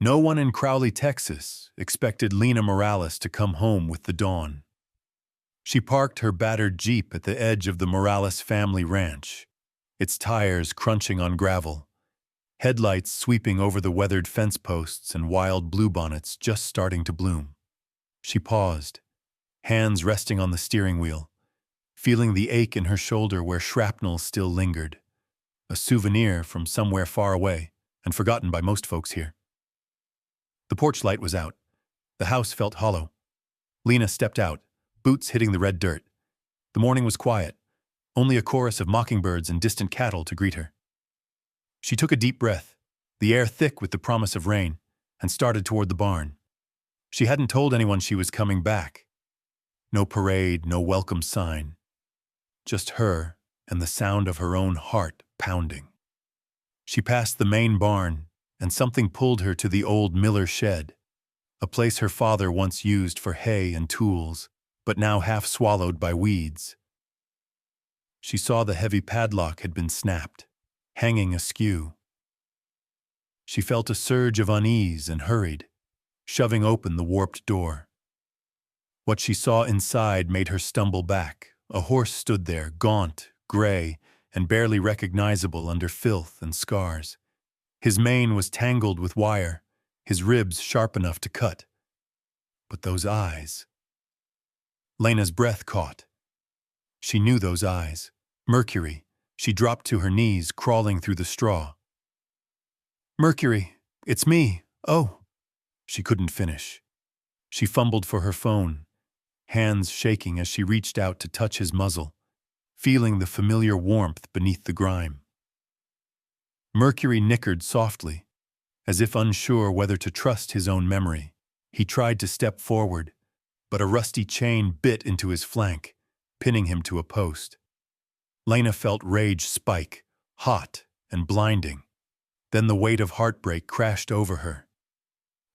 No one in Crowley, Texas, expected Lena Morales to come home with the dawn. She parked her battered Jeep at the edge of the Morales family ranch, its tires crunching on gravel, headlights sweeping over the weathered fence posts and wild bluebonnets just starting to bloom. She paused, hands resting on the steering wheel, feeling the ache in her shoulder where shrapnel still lingered, a souvenir from somewhere far away and forgotten by most folks here. The porch light was out. The house felt hollow. Lena stepped out, boots hitting the red dirt. The morning was quiet, only a chorus of mockingbirds and distant cattle to greet her. She took a deep breath, the air thick with the promise of rain, and started toward the barn. She hadn't told anyone she was coming back. No parade, no welcome sign. Just her and the sound of her own heart pounding. She passed the main barn, and something pulled her to the old Miller shed, a place her father once used for hay and tools, but now half swallowed by weeds. She saw the heavy padlock had been snapped, hanging askew. She felt a surge of unease and hurried, shoving open the warped door. What she saw inside made her stumble back. A horse stood there, gaunt, gray, and barely recognizable under filth and scars. His mane was tangled with wire, his ribs sharp enough to cut. But those eyes... Lena's breath caught. She knew those eyes. Mercury. She dropped to her knees, crawling through the straw. "Mercury, it's me. Oh." She couldn't finish. She fumbled for her phone, hands shaking as she reached out to touch his muzzle, feeling the familiar warmth beneath the grime. Mercury nickered softly, as if unsure whether to trust his own memory. He tried to step forward, but a rusty chain bit into his flank, pinning him to a post. Lena felt rage spike, hot and blinding. Then the weight of heartbreak crashed over her.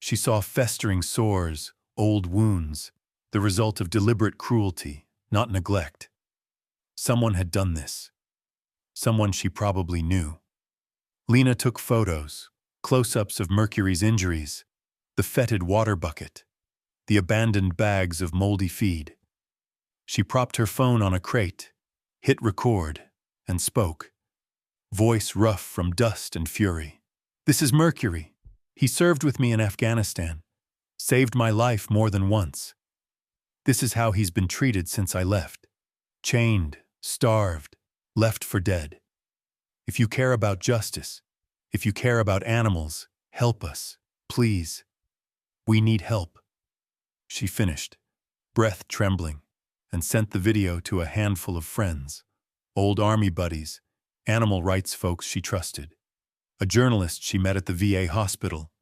She saw festering sores, old wounds, the result of deliberate cruelty, not neglect. Someone had done this. Someone she probably knew. Lena took photos, close-ups of Mercury's injuries, the fetid water bucket, the abandoned bags of moldy feed. She propped her phone on a crate, hit record, and spoke, voice rough from dust and fury. "This is Mercury. He served with me in Afghanistan, saved my life more than once. This is how he's been treated since I left. Chained, starved, left for dead. If you care about justice, if you care about animals, help us, please. We need help." She finished, breath trembling, and sent the video to a handful of friends, old army buddies, animal rights folks she trusted, a journalist she met at the VA hospital.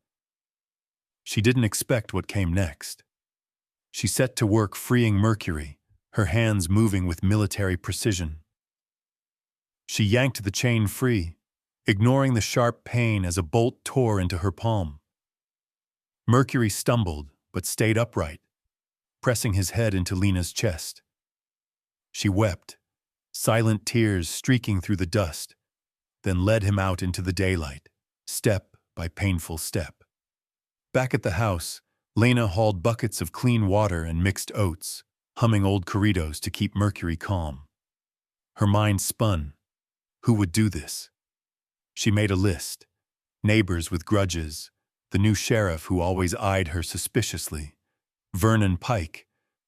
She didn't expect what came next. She set to work freeing Mercury, her hands moving with military precision. She yanked the chain free, ignoring the sharp pain as a bolt tore into her palm. Mercury stumbled, but stayed upright, pressing his head into Lena's chest. She wept, silent tears streaking through the dust, then led him out into the daylight, step by painful step. Back at the house, Lena hauled buckets of clean water and mixed oats, humming old corridos to keep Mercury calm. Her mind spun. Who would do this? She made a list. Neighbors with grudges, the new sheriff who always eyed her suspiciously, Vernon Pike,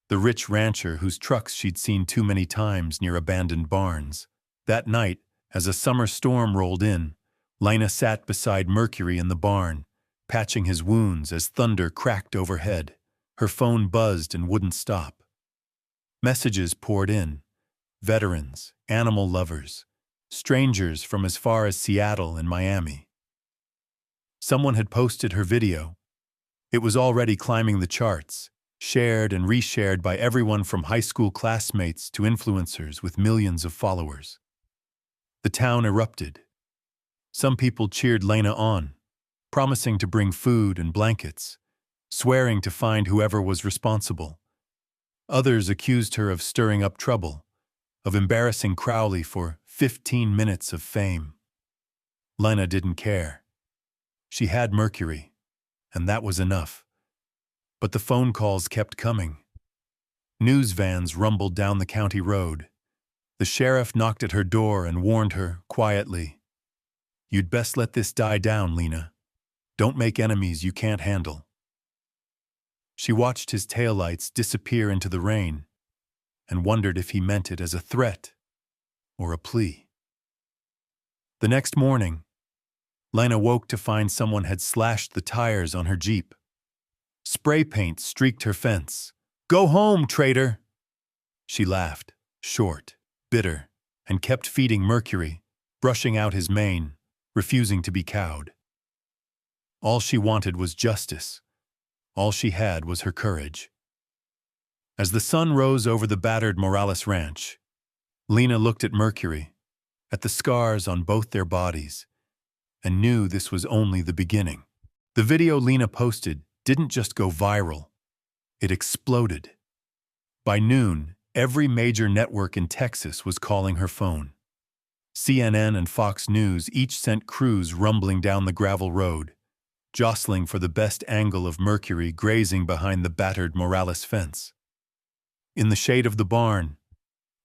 the rich rancher whose trucks she'd seen too many times near abandoned barns. That night, as a summer storm rolled in, Lena sat beside Mercury in the barn, patching his wounds as thunder cracked overhead. Her phone buzzed and wouldn't stop. Messages poured in. Veterans, animal lovers, strangers from as far as Seattle and Miami. Someone had posted her video. It was already climbing the charts, shared and reshared by everyone from high school classmates to influencers with millions of followers. The town erupted. Some people cheered Lena on, promising to bring food and blankets, swearing to find whoever was responsible. Others accused her of stirring up trouble, of embarrassing Crowley for 15 minutes of fame. Lena didn't care. She had Mercury, and that was enough. But the phone calls kept coming. News vans rumbled down the county road. The sheriff knocked at her door and warned her, quietly, "You'd best let this die down, Lena. Don't make enemies you can't handle." She watched his taillights disappear into the rain and wondered if he meant it as a threat or a plea. The next morning, Lena woke to find someone had slashed the tires on her Jeep. Spray paint streaked her fence. "Go home, traitor!" She laughed, short, bitter, and kept feeding Mercury, brushing out his mane, refusing to be cowed. All she wanted was justice. All she had was her courage. As the sun rose over the battered Morales ranch, Lena looked at Mercury, at the scars on both their bodies, and knew this was only the beginning. The video Lena posted didn't just go viral, it exploded. By noon, every major network in Texas was calling her phone. CNN and Fox News each sent crews rumbling down the gravel road, jostling for the best angle of Mercury grazing behind the battered Morales fence. In the shade of the barn,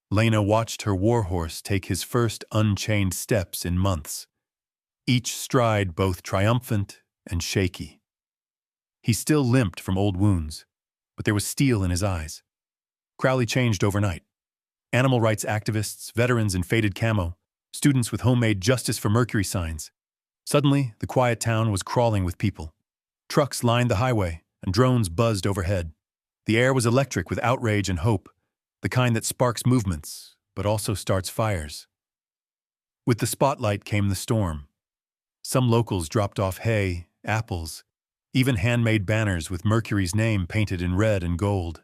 Lena watched her warhorse take his first unchained steps in months, each stride both triumphant and shaky. He still limped from old wounds, but there was steel in his eyes. Crowley changed overnight. Animal rights activists, veterans in faded camo, students with homemade Justice for Mercury signs. Suddenly, the quiet town was crawling with people. Trucks lined the highway, and drones buzzed overhead. The air was electric with outrage and hope, the kind that sparks movements, but also starts fires. With the spotlight came the storm. Some locals dropped off hay, apples, even handmade banners with Mercury's name painted in red and gold.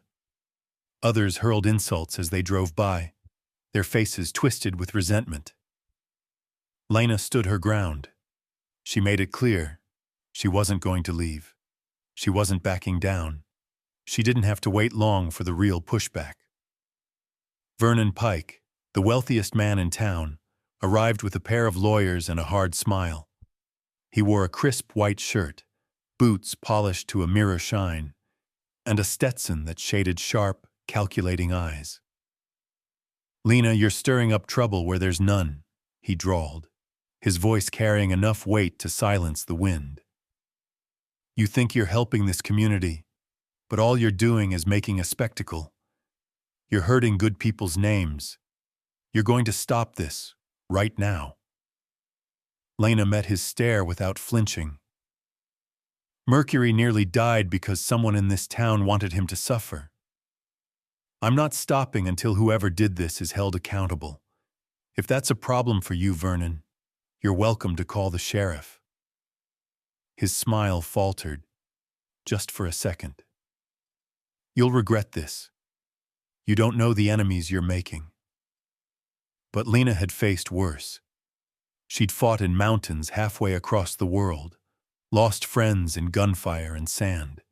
Others hurled insults as they drove by, their faces twisted with resentment. Lena stood her ground. She made it clear she wasn't going to leave. She wasn't backing down. She didn't have to wait long for the real pushback. Vernon Pike, the wealthiest man in town, arrived with a pair of lawyers and a hard smile. He wore a crisp white shirt, boots polished to a mirror shine, and a Stetson that shaded sharp, calculating eyes. "Lena, you're stirring up trouble where there's none," he drawled, his voice carrying enough weight to silence the wind. "You think you're helping this community, but all you're doing is making a spectacle. You're hurting good people's names. You're going to stop this, right now." Lena met his stare without flinching. "Mercury nearly died because someone in this town wanted him to suffer. I'm not stopping until whoever did this is held accountable. If that's a problem for you, Vernon, you're welcome to call the sheriff." His smile faltered, just for a second. "You'll regret this. You don't know the enemies you're making." But Lena had faced worse. She'd fought in mountains halfway across the world, lost friends in gunfire and sand.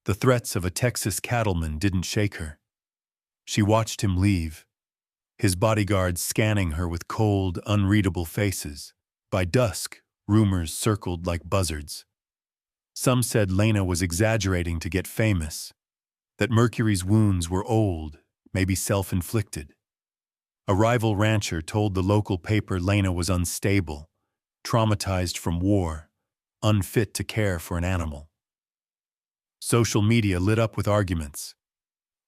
The threats of a Texas cattleman didn't shake her. She watched him leave, his bodyguards scanning her with cold, unreadable faces. By dusk, rumors circled like buzzards. Some said Lena was exaggerating to get famous, that Mercury's wounds were old, maybe self-inflicted. A rival rancher told the local paper Lena was unstable, traumatized from war, unfit to care for an animal. Social media lit up with arguments.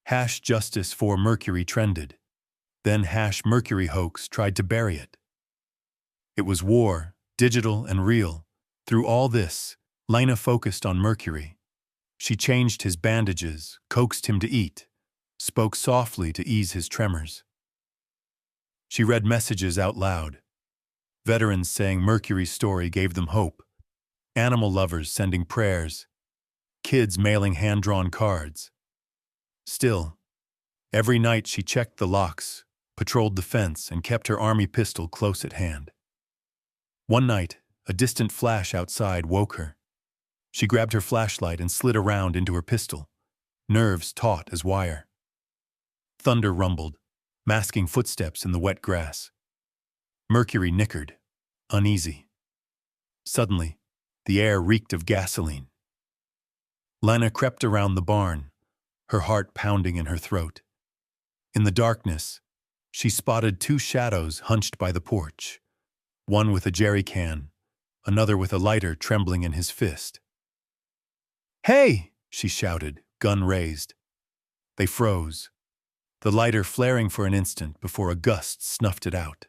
#Justice for Mercury trended. Then #Mercury hoax tried to bury it. It was war, digital and real. Through all this, Lena focused on Mercury. She changed his bandages, coaxed him to eat, spoke softly to ease his tremors. She read messages out loud. Veterans saying Mercury's story gave them hope. Animal lovers sending prayers. Kids mailing hand-drawn cards. Still, every night she checked the locks, patrolled the fence, and kept her army pistol close at hand. One night, a distant flash outside woke her. She grabbed her flashlight and slid around into her pistol, nerves taut as wire. Thunder rumbled, masking footsteps in the wet grass. Mercury nickered, uneasy. Suddenly, the air reeked of gasoline. Lena crept around the barn, her heart pounding in her throat. In the darkness, she spotted two shadows hunched by the porch, one with a jerry can, another with a lighter trembling in his fist. "Hey!" she shouted, gun raised. They froze, the lighter flaring for an instant before a gust snuffed it out.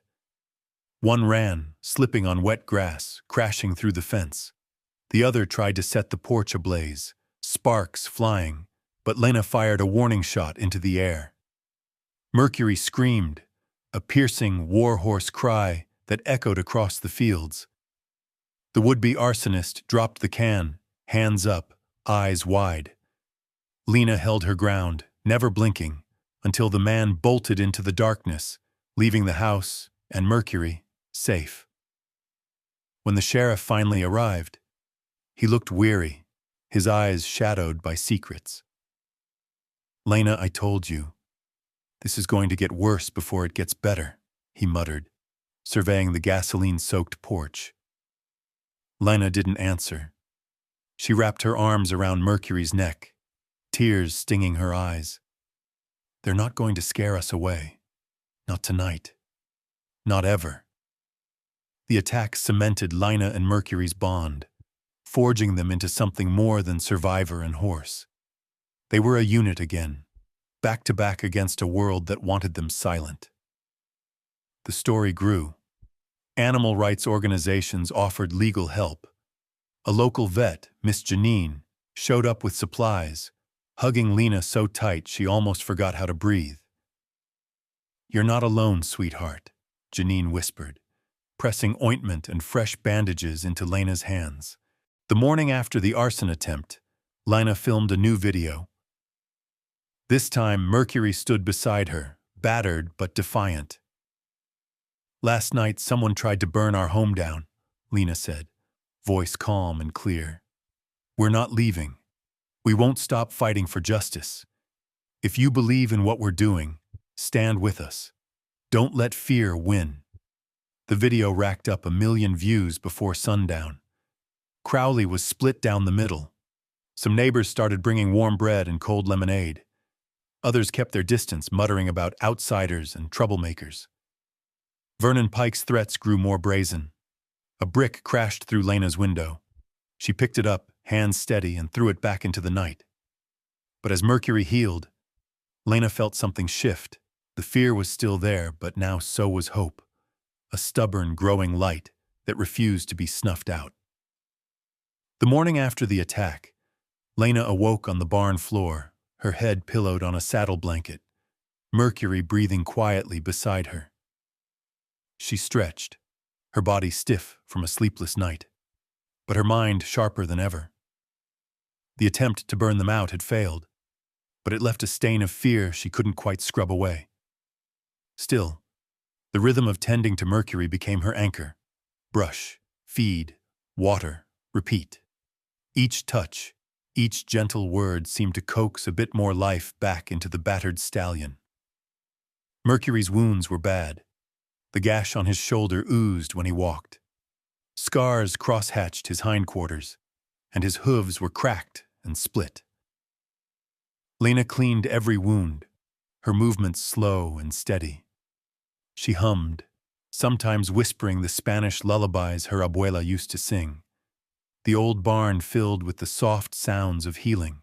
One ran, slipping on wet grass, crashing through the fence. The other tried to set the porch ablaze, sparks flying, but Lena fired a warning shot into the air. Mercury screamed, a piercing warhorse cry that echoed across the fields. The would-be arsonist dropped the can, hands up, eyes wide. Lena held her ground, never blinking, until the man bolted into the darkness, leaving the house and Mercury safe. When the sheriff finally arrived, he looked weary, his eyes shadowed by secrets. "Lena, I told you. This is going to get worse before it gets better," he muttered, surveying the gasoline-soaked porch. Lena didn't answer. She wrapped her arms around Mercury's neck, tears stinging her eyes. "They're not going to scare us away. Not tonight. Not ever." The attack cemented Lena and Mercury's bond, forging them into something more than survivor and horse. They were a unit again, back to back against a world that wanted them silent. The story grew. Animal rights organizations offered legal help. A local vet, Miss Janine, showed up with supplies, hugging Lena so tight she almost forgot how to breathe. "You're not alone, sweetheart," Janine whispered, pressing ointment and fresh bandages into Lena's hands. The morning after the arson attempt, Lena filmed a new video. This time, Mercury stood beside her, battered but defiant. "Last night, someone tried to burn our home down," Lena said, voice calm and clear. "We're not leaving. We won't stop fighting for justice. If you believe in what we're doing, stand with us. Don't let fear win." The video racked up 1 million views before sundown. Crowley was split down the middle. Some neighbors started bringing warm bread and cold lemonade. Others kept their distance, muttering about outsiders and troublemakers. Vernon Pike's threats grew more brazen. A brick crashed through Lena's window. She picked it up, hands steady, and threw it back into the night. But as Mercury healed, Lena felt something shift. The fear was still there, but now so was hope. A stubborn, growing light that refused to be snuffed out. The morning after the attack, Lena awoke on the barn floor, her head pillowed on a saddle blanket, Mercury breathing quietly beside her. She stretched, her body stiff from a sleepless night, but her mind sharper than ever. The attempt to burn them out had failed, but it left a stain of fear she couldn't quite scrub away. Still, the rhythm of tending to Mercury became her anchor. Brush, feed, water, repeat. Each touch, each gentle word seemed to coax a bit more life back into the battered stallion. Mercury's wounds were bad. The gash on his shoulder oozed when he walked. Scars cross-hatched his hindquarters, and his hooves were cracked and split. Lena cleaned every wound, her movements slow and steady. She hummed, sometimes whispering the Spanish lullabies her abuela used to sing, the old barn filled with the soft sounds of healing.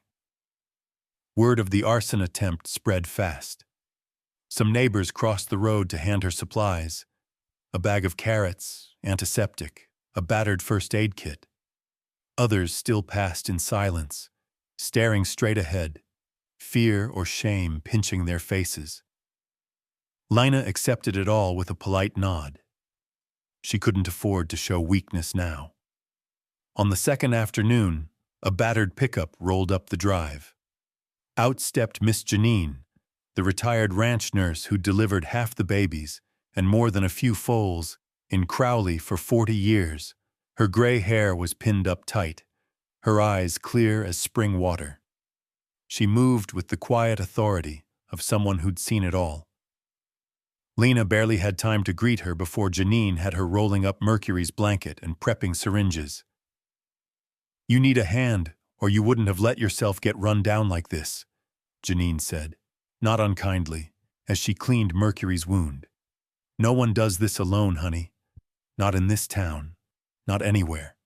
Word of the arson attempt spread fast. Some neighbors crossed the road to hand her supplies, a bag of carrots, antiseptic, a battered first aid kit. Others still passed in silence, staring straight ahead, fear or shame pinching their faces. Lena accepted it all with a polite nod. She couldn't afford to show weakness now. On the second afternoon, a battered pickup rolled up the drive. Out stepped Miss Janine, the retired ranch nurse who delivered half the babies and more than a few foals in Crowley for 40 years. Her gray hair was pinned up tight, her eyes clear as spring water. She moved with the quiet authority of someone who'd seen it all. Lena barely had time to greet her before Janine had her rolling up Mercury's blanket and prepping syringes. "You need a hand, or you wouldn't have let yourself get run down like this, Janine said, not unkindly, as she cleaned Mercury's wound. No one does this alone, honey. Not in this town. Not anywhere.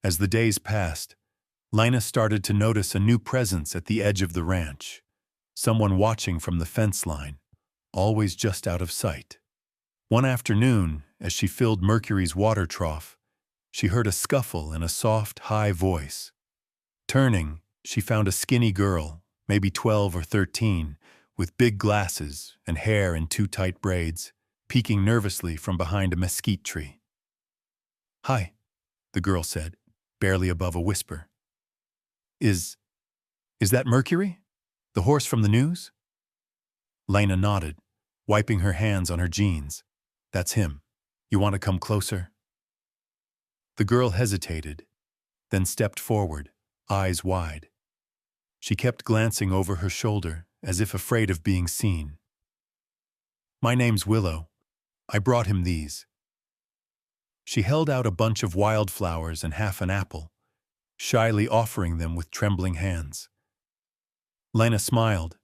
As the days passed, Lina started to notice a new presence at the edge of the ranch. Someone watching from the fence line, always just out of sight. One afternoon, as she filled Mercury's water trough, she heard a scuffle and a soft, high voice. Turning, she found a skinny girl, maybe 12 or 13, with big glasses and hair in two tight braids, peeking nervously from behind a mesquite tree. "Hi," the girl said, barely above a whisper. Is that Mercury? The horse from the news?" Lena nodded, wiping her hands on her jeans. "That's him. You want to come closer?" The girl hesitated, then stepped forward, eyes wide. She kept glancing over her shoulder, as if afraid of being seen. "My name's Willow. I brought him these." She held out a bunch of wildflowers and half an apple, shyly offering them with trembling hands. Lena smiled.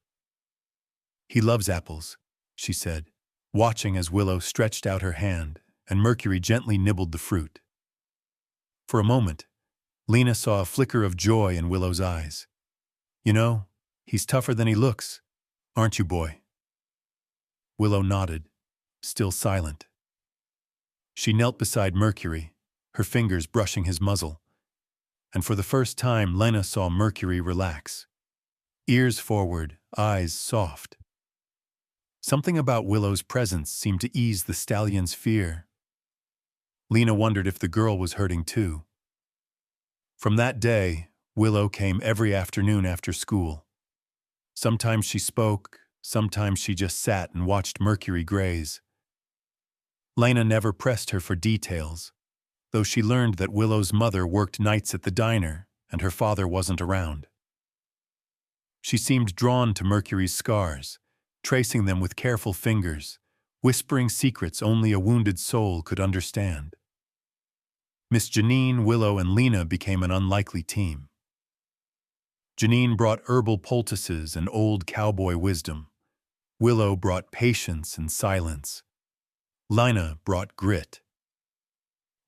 "He loves apples," she said, watching as Willow stretched out her hand and Mercury gently nibbled the fruit. For a moment, Lena saw a flicker of joy in Willow's eyes. "You know, he's tougher than he looks, aren't you, boy?" Willow nodded, still silent. She knelt beside Mercury, her fingers brushing his muzzle, and for the first time Lena saw Mercury relax. Ears forward, eyes soft. Something about Willow's presence seemed to ease the stallion's fear. Lena wondered if the girl was hurting too. From that day, Willow came every afternoon after school. Sometimes she spoke, sometimes she just sat and watched Mercury graze. Lena never pressed her for details, though she learned that Willow's mother worked nights at the diner and her father wasn't around. She seemed drawn to Mercury's scars, tracing them with careful fingers, whispering secrets only a wounded soul could understand. Miss Janine, Willow, and Lena became an unlikely team. Janine brought herbal poultices and old cowboy wisdom. Willow brought patience and silence. Lena brought grit.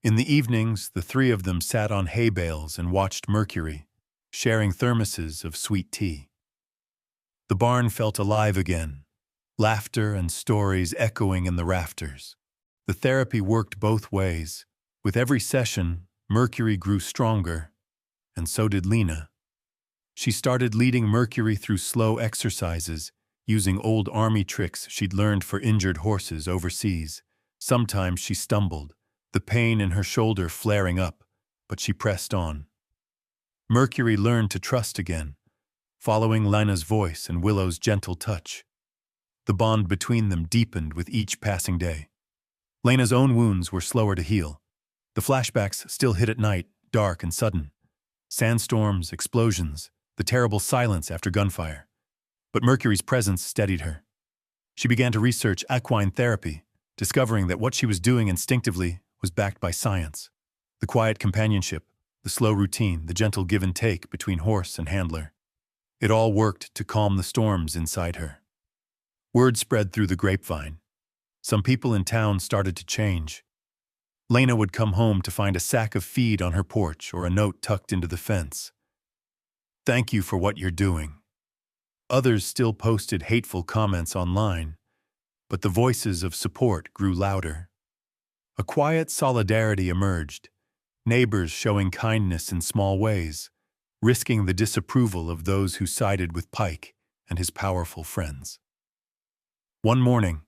In the evenings, the three of them sat on hay bales and watched Mercury, sharing thermoses of sweet tea. The barn felt alive again, laughter and stories echoing in the rafters. The therapy worked both ways. With every session, Mercury grew stronger, and so did Lena. She started leading Mercury through slow exercises, using old army tricks she'd learned for injured horses overseas. Sometimes she stumbled, the pain in her shoulder flaring up, but she pressed on. Mercury learned to trust again, following Lena's voice and Willow's gentle touch. The bond between them deepened with each passing day. Lena's own wounds were slower to heal. The flashbacks still hit at night, dark and sudden. Sandstorms, explosions, the terrible silence after gunfire. But Mercury's presence steadied her. She began to research equine therapy, discovering that what she was doing instinctively was backed by science. The quiet companionship, the slow routine, the gentle give and take between horse and handler. It all worked to calm the storms inside her. Word spread through the grapevine. Some people in town started to change. Lena would come home to find a sack of feed on her porch or a note tucked into the fence. "Thank you for what you're doing." Others still posted hateful comments online, but the voices of support grew louder. A quiet solidarity emerged, neighbors showing kindness in small ways, risking the disapproval of those who sided with Pike and his powerful friends. One morning,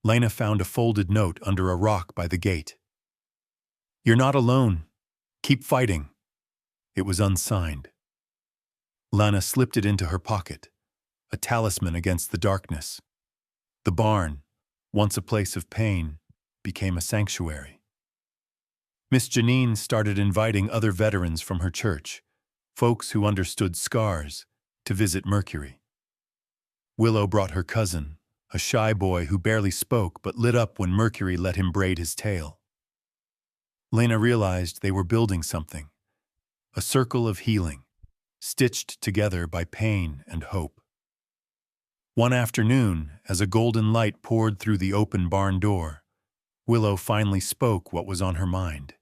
Lena found a folded note under a rock by the gate. "You're not alone. Keep fighting." It was unsigned. Lena slipped it into her pocket, a talisman against the darkness. The barn, once a place of pain, became a sanctuary. Miss Janine started inviting other veterans from her church, folks who understood scars, to visit Mercury. Willow brought her cousin, a shy boy who barely spoke but lit up when Mercury let him braid his tail. Lena realized they were building something, a circle of healing, stitched together by pain and hope. One afternoon, as a golden light poured through the open barn door, Willow finally spoke what was on her mind.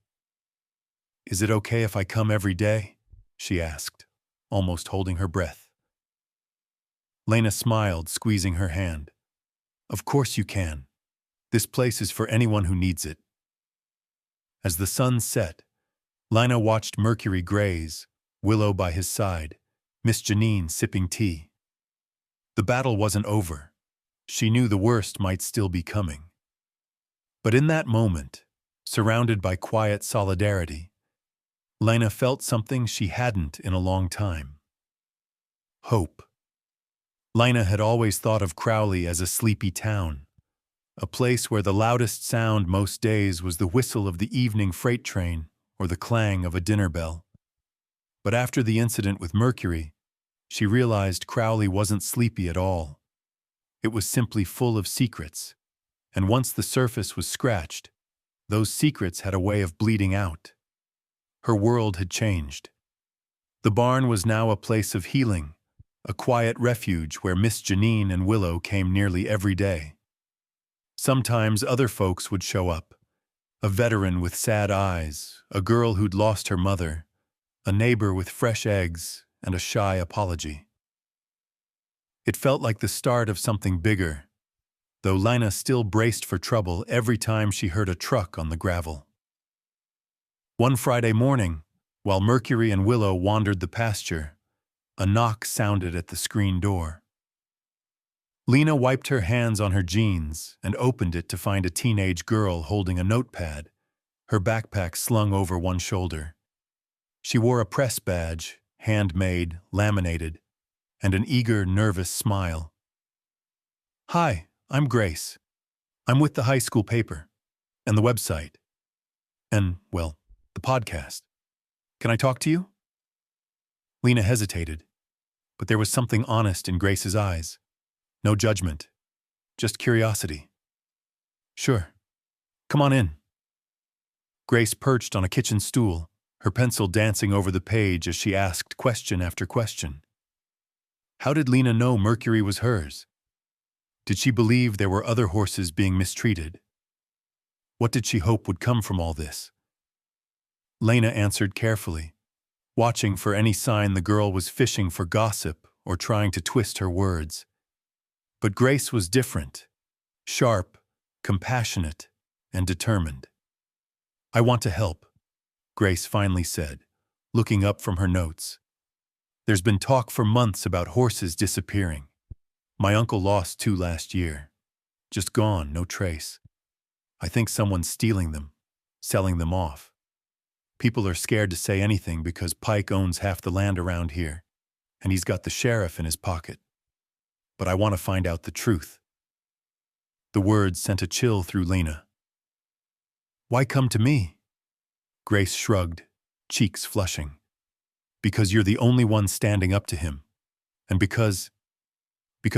"Is it okay if I come every day?" she asked, almost holding her breath. Lena smiled, squeezing her hand. "Of course you can. This place is for anyone who needs it." As the sun set, Lena watched Mercury graze, Willow by his side, Miss Janine sipping tea. The battle wasn't over. She knew the worst might still be coming. But in that moment, surrounded by quiet solidarity, Lena felt something she hadn't in a long time. Hope. Lena had always thought of Crowley as a sleepy town, a place where the loudest sound most days was the whistle of the evening freight train or the clang of a dinner bell. But after the incident with Mercury, she realized Crowley wasn't sleepy at all. It was simply full of secrets, and once the surface was scratched, those secrets had a way of bleeding out. Her world had changed. The barn was now a place of healing, a quiet refuge where Miss Janine and Willow came nearly every day. Sometimes other folks would show up, a veteran with sad eyes, a girl who'd lost her mother, a neighbor with fresh eggs, and a shy apology. It felt like the start of something bigger, though Lena still braced for trouble every time she heard a truck on the gravel. One Friday morning, while Mercury and Willow wandered the pasture, a knock sounded at the screen door. Lena wiped her hands on her jeans and opened it to find a teenage girl holding a notepad, her backpack slung over one shoulder. She wore a press badge, handmade, laminated, and an eager, nervous smile. "Hi, I'm Grace. I'm with the high school paper, and the website, and, well, the podcast. Can I talk to you?" Lena hesitated, but there was something honest in Grace's eyes. No judgment, just curiosity. "Sure. Come on in." Grace perched on a kitchen stool, her pencil dancing over the page as she asked question after question. How did Lena know Mercury was hers? Did she believe there were other horses being mistreated? What did she hope would come from all this? Lena answered carefully, watching for any sign the girl was fishing for gossip or trying to twist her words. But Grace was different, sharp, compassionate, and determined. "I want to help," Grace finally said, looking up from her notes. "There's been talk for months about horses disappearing. My uncle lost 2 last year. Just gone, no trace. I think someone's stealing them, selling them off. People are scared to say anything because Pike owns half the land around here, and he's got the sheriff in his pocket. But I want to find out the truth." The words sent a chill through Lena. "Why come to me?" Grace shrugged, cheeks flushing. "Because you're the only one standing up to him, and because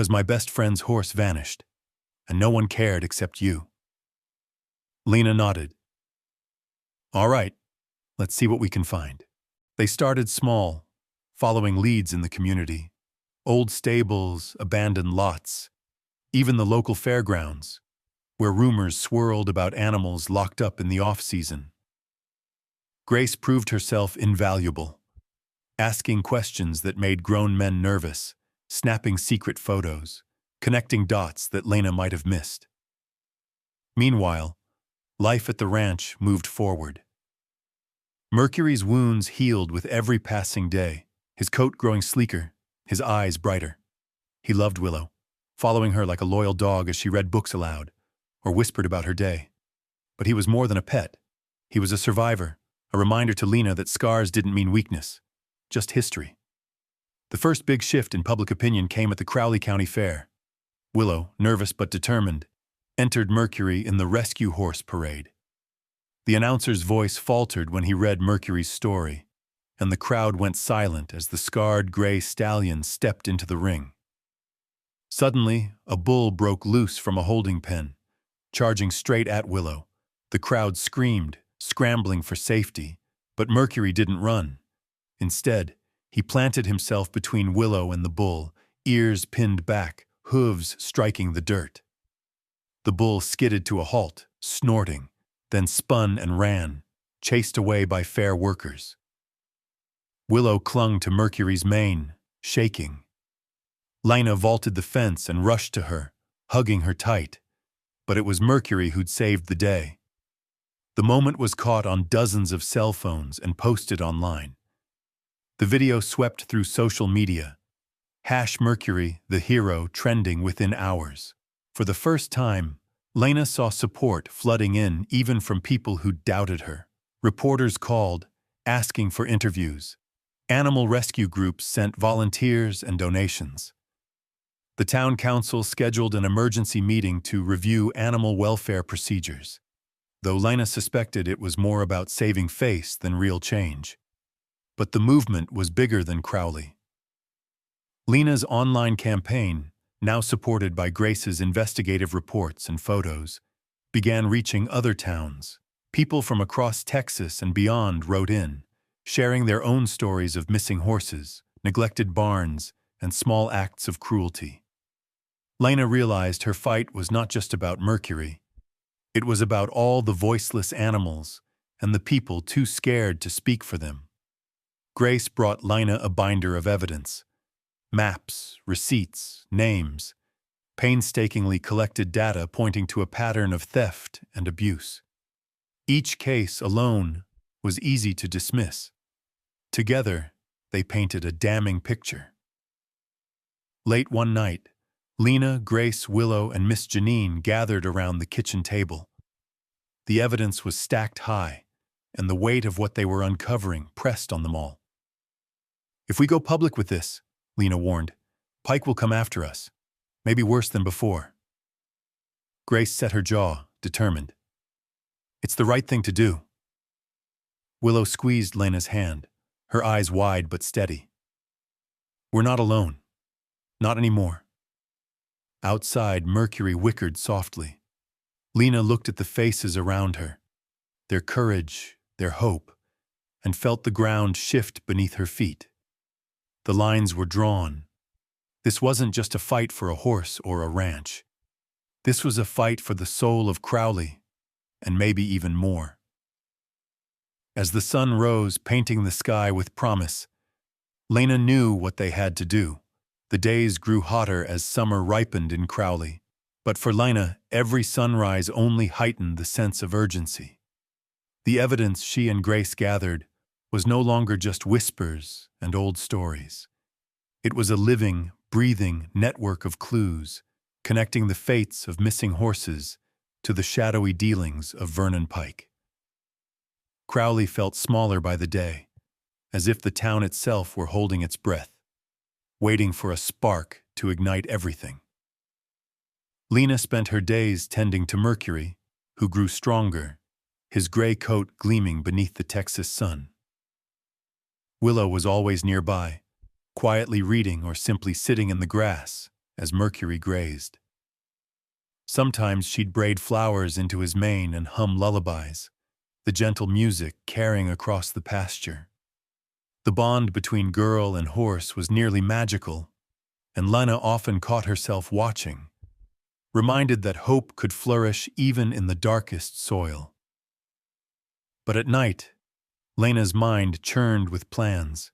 my best friend's horse vanished, and no one cared except you." Lena nodded. "All right, let's see what we can find." They started small, following leads in the community. Old stables, abandoned lots, even the local fairgrounds, where rumors swirled about animals locked up in the off-season. Grace proved herself invaluable, asking questions that made grown men nervous, snapping secret photos, connecting dots that Lena might have missed. Meanwhile, life at the ranch moved forward. Mercury's wounds healed with every passing day, his coat growing sleeker, his eyes brighter. He loved Willow, following her like a loyal dog as she read books aloud or whispered about her day. But he was more than a pet. He was a survivor, a reminder to Lena that scars didn't mean weakness, just history. The first big shift in public opinion came at the Crowley County Fair. Willow, nervous but determined, entered Mercury in the rescue horse parade. The announcer's voice faltered when he read Mercury's story, and the crowd went silent as the scarred gray stallion stepped into the ring. Suddenly, a bull broke loose from a holding pen, charging straight at Willow. The crowd screamed, scrambling for safety, but Mercury didn't run. Instead, he planted himself between Willow and the bull, ears pinned back, hooves striking the dirt. The bull skidded to a halt, snorting, then spun and ran, chased away by fair workers. Willow clung to Mercury's mane, shaking. Lina vaulted the fence and rushed to her, hugging her tight, but it was Mercury who'd saved the day. The moment was caught on dozens of cell phones and posted online. The video swept through social media. #Mercury, the hero, trending within hours. For the first time, Lena saw support flooding in even from people who doubted her. Reporters called, asking for interviews. Animal rescue groups sent volunteers and donations. The town council scheduled an emergency meeting to review animal welfare procedures, though Lena suspected it was more about saving face than real change. But the movement was bigger than Crowley. Lena's online campaign, now supported by Grace's investigative reports and photos, began reaching other towns. People from across Texas and beyond wrote in, sharing their own stories of missing horses, neglected barns, and small acts of cruelty. Lena realized her fight was not just about Mercury. It was about all the voiceless animals and the people too scared to speak for them. Grace brought Lina a binder of evidence. Maps, receipts, names, painstakingly collected data pointing to a pattern of theft and abuse. Each case alone was easy to dismiss. Together, they painted a damning picture. Late one night, Lena, Grace, Willow, and Miss Janine gathered around the kitchen table. The evidence was stacked high, and the weight of what they were uncovering pressed on them all. "If we go public with this," Lena warned, "Pike will come after us, maybe worse than before." Grace set her jaw, determined. "It's the right thing to do." Willow squeezed Lena's hand, her eyes wide but steady. "We're not alone. Not anymore." Outside, Mercury whickered softly. Lena looked at the faces around her, their courage, their hope, and felt the ground shift beneath her feet. The lines were drawn. This wasn't just a fight for a horse or a ranch. This was a fight for the soul of Crowley, and maybe even more. As the sun rose, painting the sky with promise, Lena knew what they had to do. The days grew hotter as summer ripened in Crowley, but for Lena, every sunrise only heightened the sense of urgency. The evidence she and Grace gathered was no longer just whispers and old stories. It was a living, breathing network of clues, connecting the fates of missing horses to the shadowy dealings of Vernon Pike. Crowley felt smaller by the day, as if the town itself were holding its breath, waiting for a spark to ignite everything. Lena spent her days tending to Mercury, who grew stronger, his gray coat gleaming beneath the Texas sun. Willow was always nearby, quietly reading or simply sitting in the grass as Mercury grazed. Sometimes she'd braid flowers into his mane and hum lullabies, the gentle music carrying across the pasture. The bond between girl and horse was nearly magical, and Lena often caught herself watching, reminded that hope could flourish even in the darkest soil. But at night, Lena's mind churned with plans.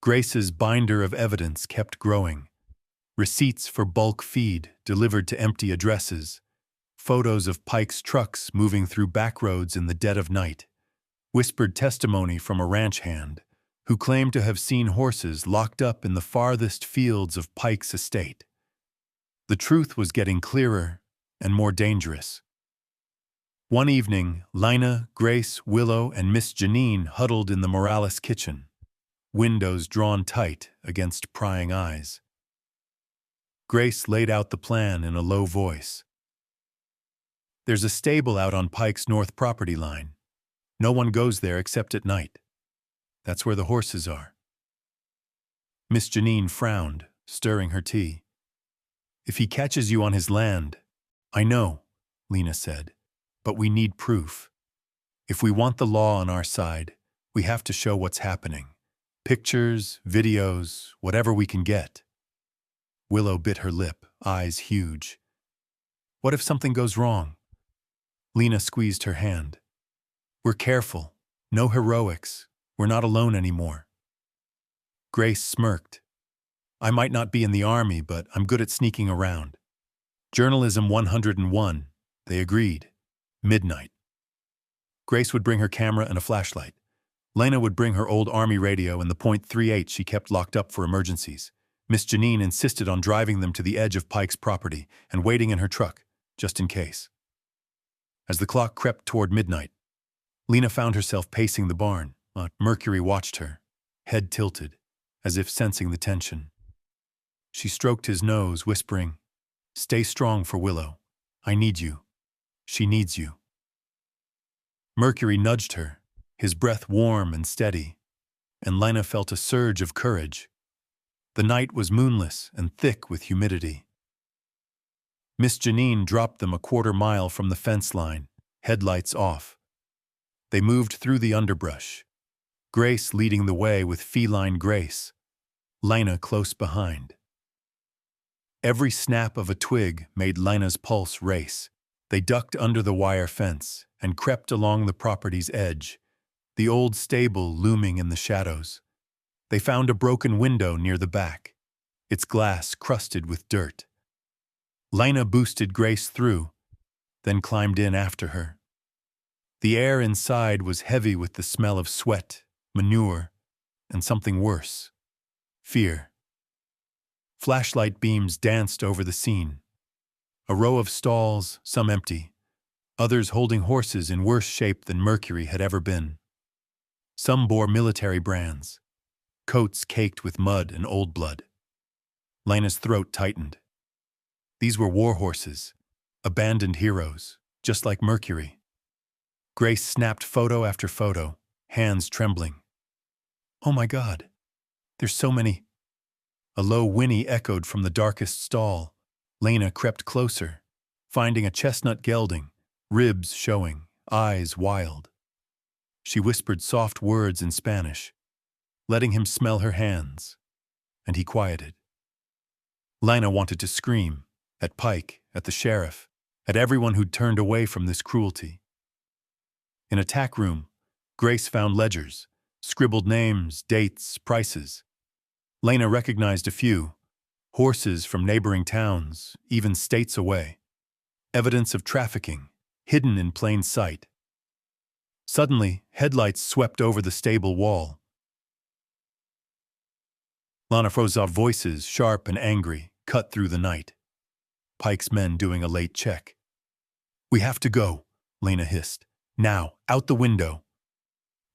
Grace's binder of evidence kept growing. Receipts for bulk feed delivered to empty addresses, photos of Pike's trucks moving through back roads in the dead of night, whispered testimony from a ranch hand who claimed to have seen horses locked up in the farthest fields of Pike's estate. The truth was getting clearer and more dangerous. One evening, Lina, Grace, Willow, and Miss Janine huddled in the Morales kitchen, windows drawn tight against prying eyes. Grace laid out the plan in a low voice. "There's a stable out on Pike's north property line. No one goes there except at night. That's where the horses are." Miss Janine frowned, stirring her tea. "If he catches you on his land—" "I know," Lena said, "but we need proof. If we want the law on our side, we have to show what's happening. Pictures, videos, whatever we can get. Willow bit her lip, eyes huge. What if something goes wrong? Lena squeezed her hand. We're careful. No heroics. We're not alone anymore. Grace smirked. I might not be in the army, but I'm good at sneaking around. Journalism 101, they agreed. Midnight. Grace would bring her camera and a flashlight. Lena would bring her old army radio and the .38 she kept locked up for emergencies. Miss Janine insisted on driving them to the edge of Pike's property and waiting in her truck, just in case. As the clock crept toward midnight, Lena found herself pacing the barn. Mercury watched her, head tilted, as if sensing the tension. She stroked his nose, whispering, "Stay strong for Willow. I need you. She needs you." Mercury nudged her, his breath warm and steady, and Lena felt a surge of courage. The night was moonless and thick with humidity. Miss Janine dropped them a quarter-mile from the fence line, headlights off. They moved through the underbrush, Grace leading the way with feline grace, Lena close behind. Every snap of a twig made Lena's pulse race. They ducked under the wire fence and crept along the property's edge, the old stable looming in the shadows. They found a broken window near the back, its glass crusted with dirt. Lena boosted Grace through, then climbed in after her. The air inside was heavy with the smell of sweat, manure, and something worse, fear. Flashlight beams danced over the scene. A row of stalls, some empty, others holding horses in worse shape than Mercury had ever been. Some bore military brands, coats caked with mud and old blood. Lena's throat tightened. These were war horses, abandoned heroes, just like Mercury. Grace snapped photo after photo, hands trembling. Oh my God, there's so many. A low whinny echoed from the darkest stall. Lena crept closer, finding a chestnut gelding, ribs showing, eyes wild. She whispered soft words in Spanish, letting him smell her hands, and he quieted. Lena wanted to scream, at Pike, at the sheriff, at everyone who'd turned away from this cruelty. In a tack room, Grace found ledgers, scribbled names, dates, prices. Lena recognized a few, horses from neighboring towns, even states away. Evidence of trafficking, hidden in plain sight. Suddenly, headlights swept over the stable wall. Lana Frozov voices, sharp and angry, cut through the night. Pike's men doing a late check. We have to go, Lena hissed. Now, out the window.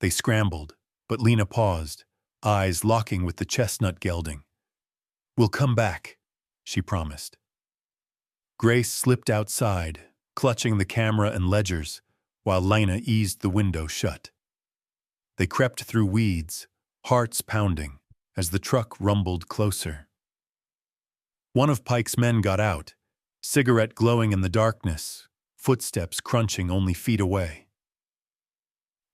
They scrambled, but Lena paused, eyes locking with the chestnut gelding. We'll come back, she promised. Grace slipped outside, clutching the camera and ledgers, while Lena eased the window shut. They crept through weeds, hearts pounding, as the truck rumbled closer. One of Pike's men got out, cigarette glowing in the darkness, footsteps crunching only feet away.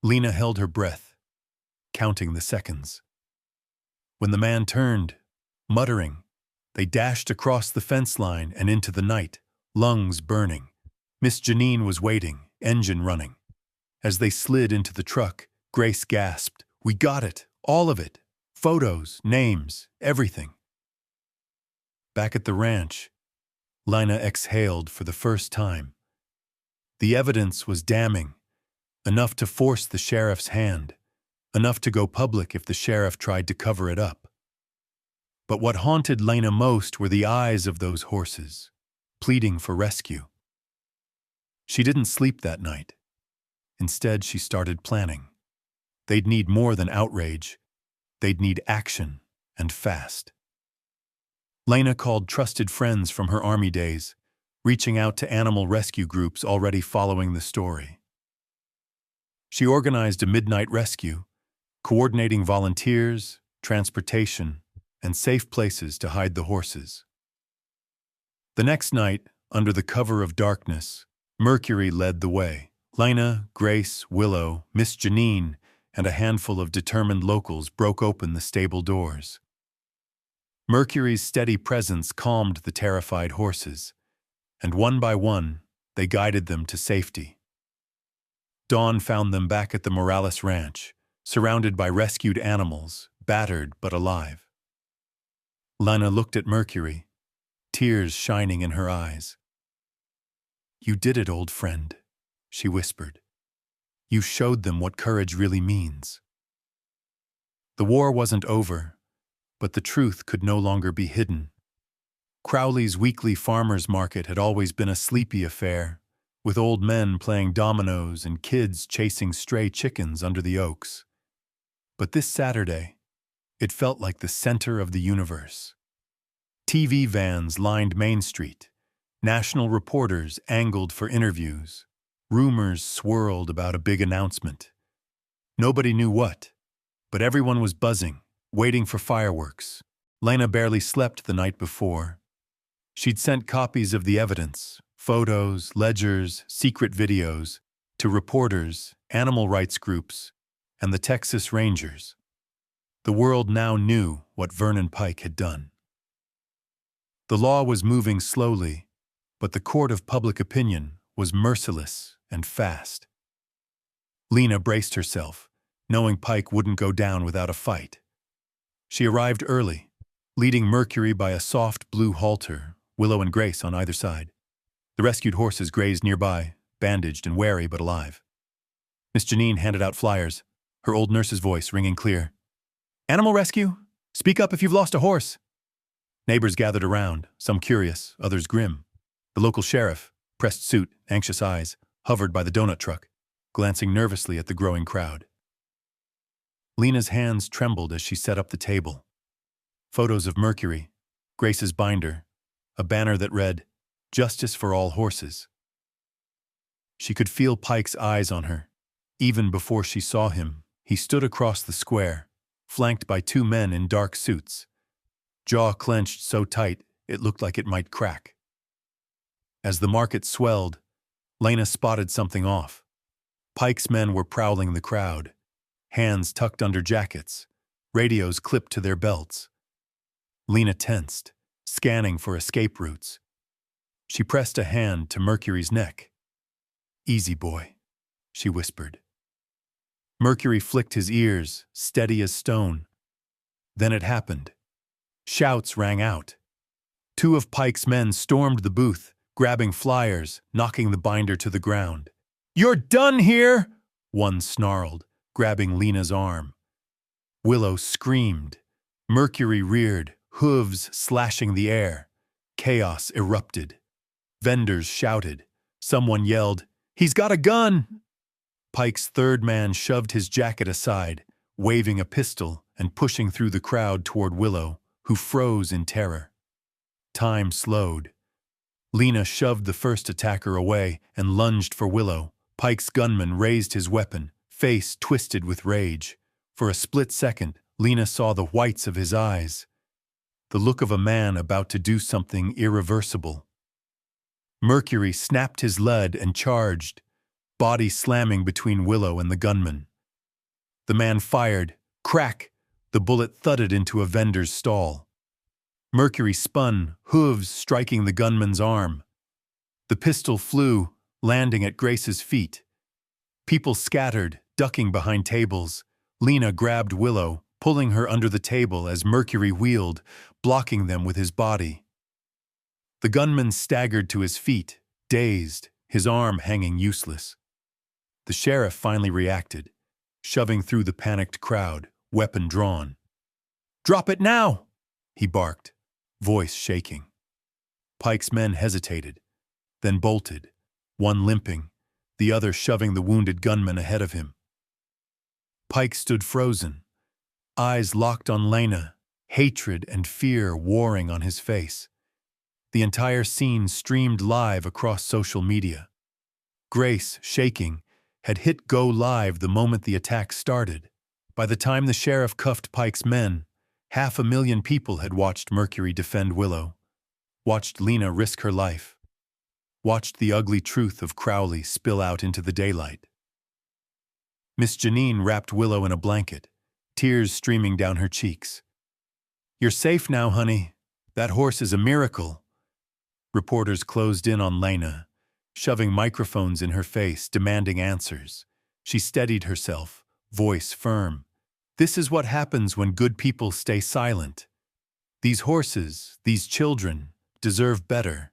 Lena held her breath, counting the seconds. When the man turned, muttering, they dashed across the fence line and into the night, lungs burning. Miss Janine was waiting, engine running. As they slid into the truck, Grace gasped, "We got it, all of it. Photos, names, everything." Back at the ranch, Lena exhaled for the first time. The evidence was damning, enough to force the sheriff's hand, enough to go public if the sheriff tried to cover it up. But what haunted Lena most were the eyes of those horses, pleading for rescue. She didn't sleep that night. Instead, she started planning. They'd need more than outrage. They'd need action, and fast. Lena called trusted friends from her army days, reaching out to animal rescue groups already following the story. She organized a midnight rescue, coordinating volunteers, transportation, and safe places to hide the horses. The next night, under the cover of darkness, Mercury led the way. Lena, Grace, Willow, Miss Janine, and a handful of determined locals broke open the stable doors. Mercury's steady presence calmed the terrified horses, and one by one, they guided them to safety. Dawn found them back at the Morales ranch, surrounded by rescued animals, battered but alive. Lena looked at Mercury, tears shining in her eyes. "You did it, old friend," she whispered. "You showed them what courage really means." The war wasn't over, but the truth could no longer be hidden. Crowley's weekly farmers' market had always been a sleepy affair, with old men playing dominoes and kids chasing stray chickens under the oaks. But this Saturday, it felt like the center of the universe. TV vans lined Main Street, national reporters angled for interviews, rumors swirled about a big announcement. Nobody knew what, but everyone was buzzing, waiting for fireworks. Lena barely slept the night before. She'd sent copies of the evidence, photos, ledgers, secret videos, to reporters, animal rights groups, and the Texas Rangers. The world now knew what Vernon Pike had done. The law was moving slowly, but the court of public opinion was merciless and fast. Lena braced herself, knowing Pike wouldn't go down without a fight. She arrived early, leading Mercury by a soft blue halter, Willow and Grace on either side. The rescued horses grazed nearby, bandaged and wary but alive. Miss Janine handed out flyers, her old nurse's voice ringing clear. "Animal rescue? Speak up if you've lost a horse." Neighbors gathered around, some curious, others grim. The local sheriff, pressed suit, anxious eyes, hovered by the donut truck, glancing nervously at the growing crowd. Lena's hands trembled as she set up the table. Photos of Mercury, Grace's binder, a banner that read, "Justice for all horses." She could feel Pike's eyes on her. Even before she saw him, he stood across the square, flanked by two men in dark suits. Jaw clenched so tight it looked like it might crack. As the market swelled, Lena spotted something off. Pike's men were prowling the crowd, hands tucked under jackets, radios clipped to their belts. Lena tensed, scanning for escape routes. She pressed a hand to Mercury's neck. "Easy, boy," she whispered. Mercury flicked his ears, steady as stone. Then it happened. Shouts rang out. Two of Pike's men stormed the booth, grabbing flyers, knocking the binder to the ground. "You're done here!" one snarled, grabbing Lena's arm. Willow screamed. Mercury reared, hooves slashing the air. Chaos erupted. Vendors shouted. Someone yelled, "He's got a gun!" Pike's third man shoved his jacket aside, waving a pistol and pushing through the crowd toward Willow, who froze in terror. Time slowed. Lena shoved the first attacker away and lunged for Willow. Pike's gunman raised his weapon, face twisted with rage. For a split second, Lena saw the whites of his eyes, the look of a man about to do something irreversible. Mercury snapped his lead and charged, body slamming between Willow and the gunman. The man fired. Crack! The bullet thudded into a vendor's stall. Mercury spun, hooves striking the gunman's arm. The pistol flew, landing at Grace's feet. People scattered, ducking behind tables. Lena grabbed Willow, pulling her under the table as Mercury wheeled, blocking them with his body. The gunman staggered to his feet, dazed, his arm hanging useless. The sheriff finally reacted, shoving through the panicked crowd, weapon drawn. "Drop it now!" he barked, voice shaking. Pike's men hesitated, then bolted, one limping, the other shoving the wounded gunman ahead of him. Pike stood frozen, eyes locked on Lena, hatred and fear warring on his face. The entire scene streamed live across social media. Grace, shaking, had hit go live the moment the attack started. By the time the sheriff cuffed Pike's men, 500,000 people had watched Mercury defend Willow, watched Lena risk her life, watched the ugly truth of Crowley spill out into the daylight. Miss Janine wrapped Willow in a blanket, tears streaming down her cheeks. "You're safe now, honey. That horse is a miracle." Reporters closed in on Lena, shoving microphones in her face, demanding answers. She steadied herself, voice firm. "This is what happens when good people stay silent. These horses, these children, deserve better.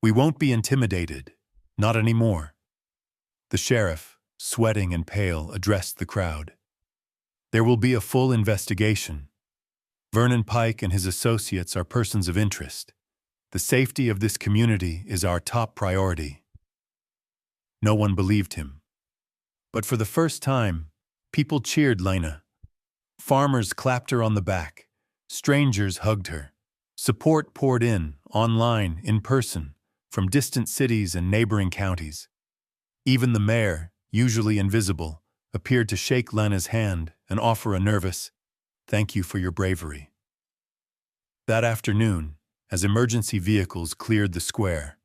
We won't be intimidated. Not anymore." The sheriff, sweating and pale, addressed the crowd. "There will be a full investigation. Vernon Pike and his associates are persons of interest. The safety of this community is our top priority." No one believed him. But for the first time, people cheered Lena. Farmers clapped her on the back. Strangers hugged her. Support poured in, online, in person, from distant cities and neighboring counties. Even the mayor, usually invisible, appeared to shake Lena's hand and offer a nervous, "Thank you for your bravery." That afternoon, as emergency vehicles cleared the square,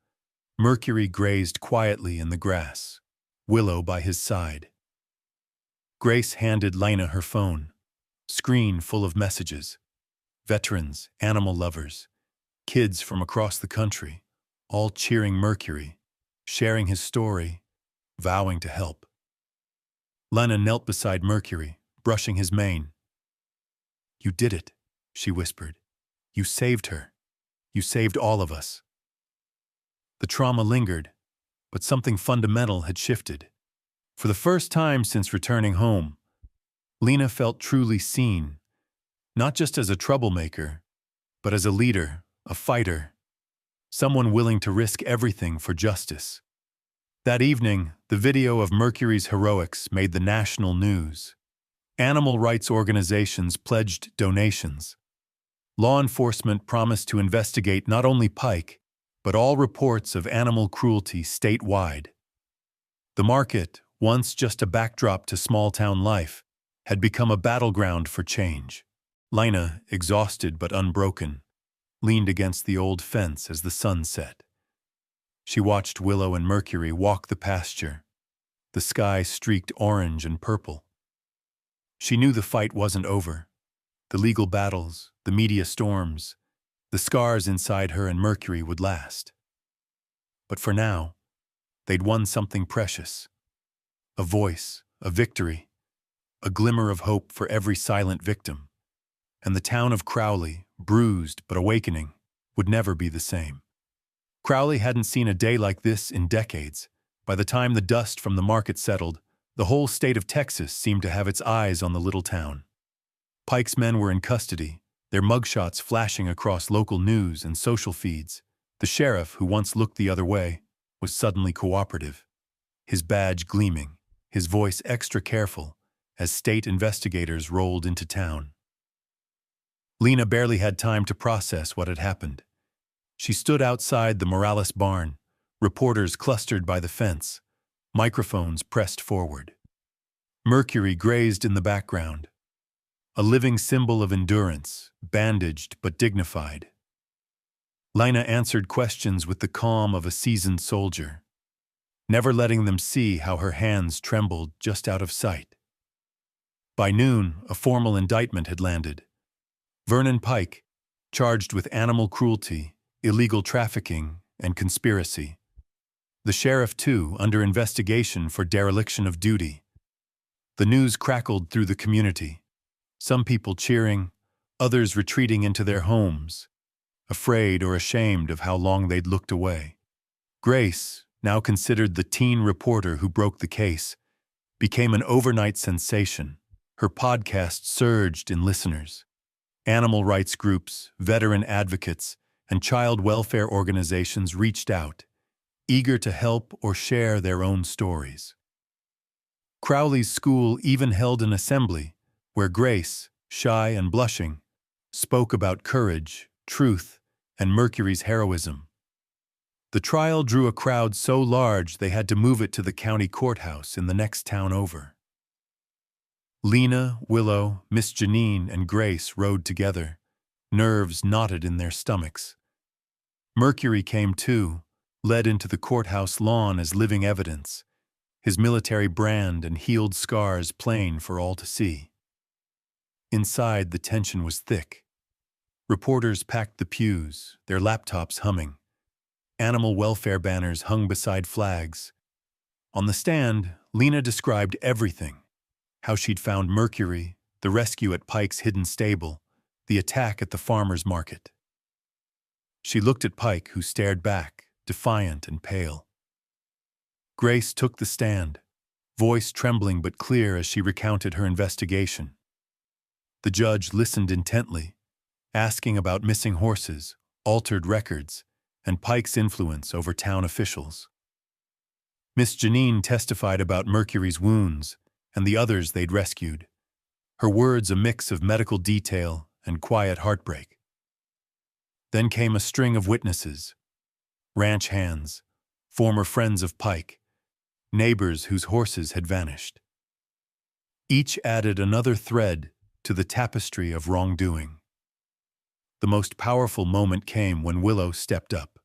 Mercury grazed quietly in the grass, Willow by his side. Grace handed Lena her phone, screen full of messages. Veterans, animal lovers, kids from across the country, all cheering Mercury, sharing his story, vowing to help. Lena knelt beside Mercury, brushing his mane. "You did it," she whispered. "You saved her. You saved all of us." The trauma lingered, but something fundamental had shifted. For the first time since returning home, Lena felt truly seen, not just as a troublemaker, but as a leader, a fighter, someone willing to risk everything for justice. That evening, the video of Mercury's heroics made the national news. Animal rights organizations pledged donations. Law enforcement promised to investigate not only Pike, but all reports of animal cruelty statewide. The market, once just a backdrop to small-town life, had become a battleground for change. Lena, exhausted but unbroken, leaned against the old fence as the sun set. She watched Willow and Mercury walk the pasture, the sky streaked orange and purple. She knew the fight wasn't over. The legal battles, the media storms, the scars inside her and Mercury would last. But for now, they'd won something precious. A voice, a victory, a glimmer of hope for every silent victim. And the town of Crowley, bruised but awakening, would never be the same. Crowley hadn't seen a day like this in decades. By the time the dust from the market settled, the whole state of Texas seemed to have its eyes on the little town. Pike's men were in custody, their mugshots flashing across local news and social feeds. The sheriff, who once looked the other way, was suddenly cooperative, his badge gleaming, his voice extra careful, as state investigators rolled into town. Lena barely had time to process what had happened. She stood outside the Morales barn, reporters clustered by the fence, microphones pressed forward. Mercury grazed in the background, a living symbol of endurance, bandaged but dignified. Lena answered questions with the calm of a seasoned soldier, never letting them see how her hands trembled just out of sight. By noon, a formal indictment had landed. Vernon Pike, charged with animal cruelty, illegal trafficking, and conspiracy. The sheriff, too, under investigation for dereliction of duty. The news crackled through the community, some people cheering, others retreating into their homes, afraid or ashamed of how long they'd looked away. Grace, now considered the teen reporter who broke the case, became an overnight sensation. Her podcast surged in listeners. Animal rights groups, veteran advocates, and child welfare organizations reached out, eager to help or share their own stories. Crowley's school even held an assembly where Grace, shy and blushing, spoke about courage, truth, and Mercury's heroism. The trial drew a crowd so large they had to move it to the county courthouse in the next town over. Lena, Willow, Miss Janine, and Grace rode together, nerves knotted in their stomachs. Mercury came too, led into the courthouse lawn as living evidence, his military brand and healed scars plain for all to see. Inside, the tension was thick. Reporters packed the pews, their laptops humming. Animal welfare banners hung beside flags. On the stand, Lena described everything: how she'd found Mercury, the rescue at Pike's hidden stable, the attack at the farmer's market. She looked at Pike, who stared back, defiant and pale. Grace took the stand, voice trembling but clear as she recounted her investigation. The judge listened intently, asking about missing horses, altered records, and Pike's influence over town officials. Miss Janine testified about Mercury's wounds and the others they'd rescued, her words a mix of medical detail and quiet heartbreak. Then came a string of witnesses: ranch hands, former friends of Pike, neighbors whose horses had vanished. Each added another thread to the tapestry of wrongdoing. The most powerful moment came when Willow stepped up,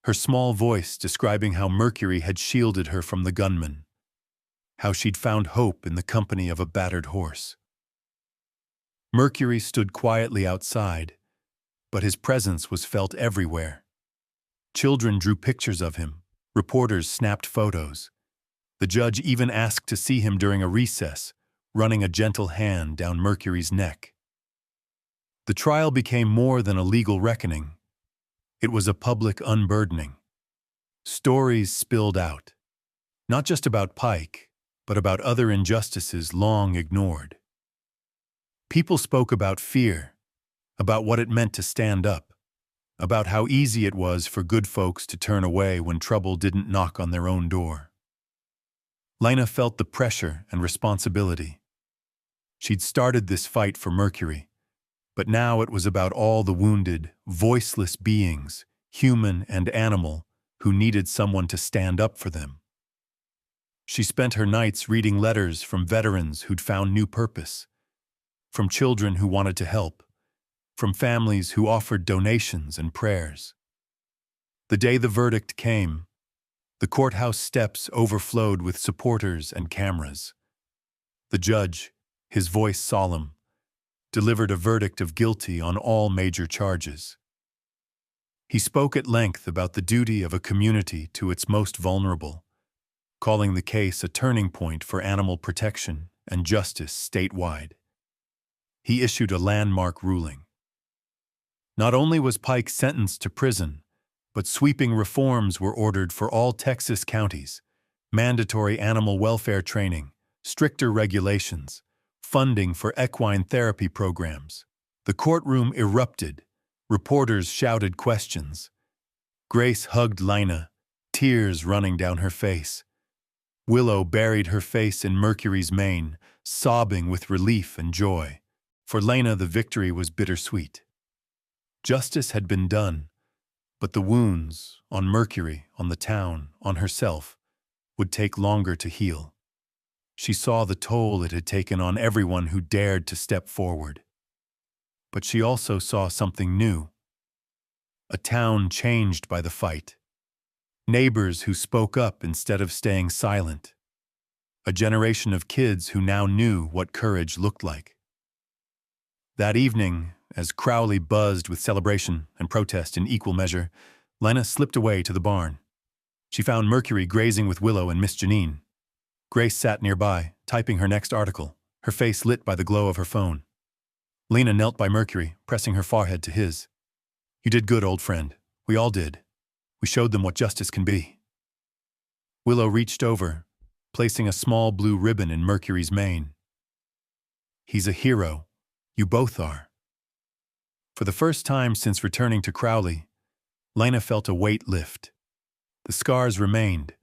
her small voice describing how Mercury had shielded her from the gunman, how she'd found hope in the company of a battered horse. Mercury stood quietly outside, but his presence was felt everywhere. Children drew pictures of him, reporters snapped photos. The judge even asked to see him during a recess, running a gentle hand down Mercury's neck. The trial became more than a legal reckoning. It was a public unburdening. Stories spilled out, not just about Pike, but about other injustices long ignored. People spoke about fear, about what it meant to stand up, about how easy it was for good folks to turn away when trouble didn't knock on their own door. Lena felt the pressure and responsibility. She'd started this fight for Mercury, but now it was about all the wounded, voiceless beings, human and animal, who needed someone to stand up for them. She spent her nights reading letters from veterans who'd found new purpose, from children who wanted to help, from families who offered donations and prayers. The day the verdict came, the courthouse steps overflowed with supporters and cameras. The judge, his voice solemn, delivered a verdict of guilty on all major charges. He spoke at length about the duty of a community to its most vulnerable, calling the case a turning point for animal protection and justice statewide. He issued a landmark ruling. Not only was Pike sentenced to prison, but sweeping reforms were ordered for all Texas counties: mandatory animal welfare training, stricter regulations, funding for equine therapy programs. The courtroom erupted. Reporters shouted questions. Grace hugged Lena, tears running down her face. Willow buried her face in Mercury's mane, sobbing with relief and joy. For Lena, the victory was bittersweet. Justice had been done, but the wounds, on Mercury, on the town, on herself, would take longer to heal. She saw the toll it had taken on everyone who dared to step forward. But she also saw something new. A town changed by the fight. Neighbors who spoke up instead of staying silent. A generation of kids who now knew what courage looked like. That evening, as Crowley buzzed with celebration and protest in equal measure, Lena slipped away to the barn. She found Mercury grazing with Willow and Miss Janine. Grace sat nearby, typing her next article, her face lit by the glow of her phone. Lena knelt by Mercury, pressing her forehead to his. "You did good, old friend. We all did. We showed them what justice can be." Willow reached over, placing a small blue ribbon in Mercury's mane. "He's a hero. You both are." For the first time since returning to Crowley, Lena felt a weight lift. The scars remained,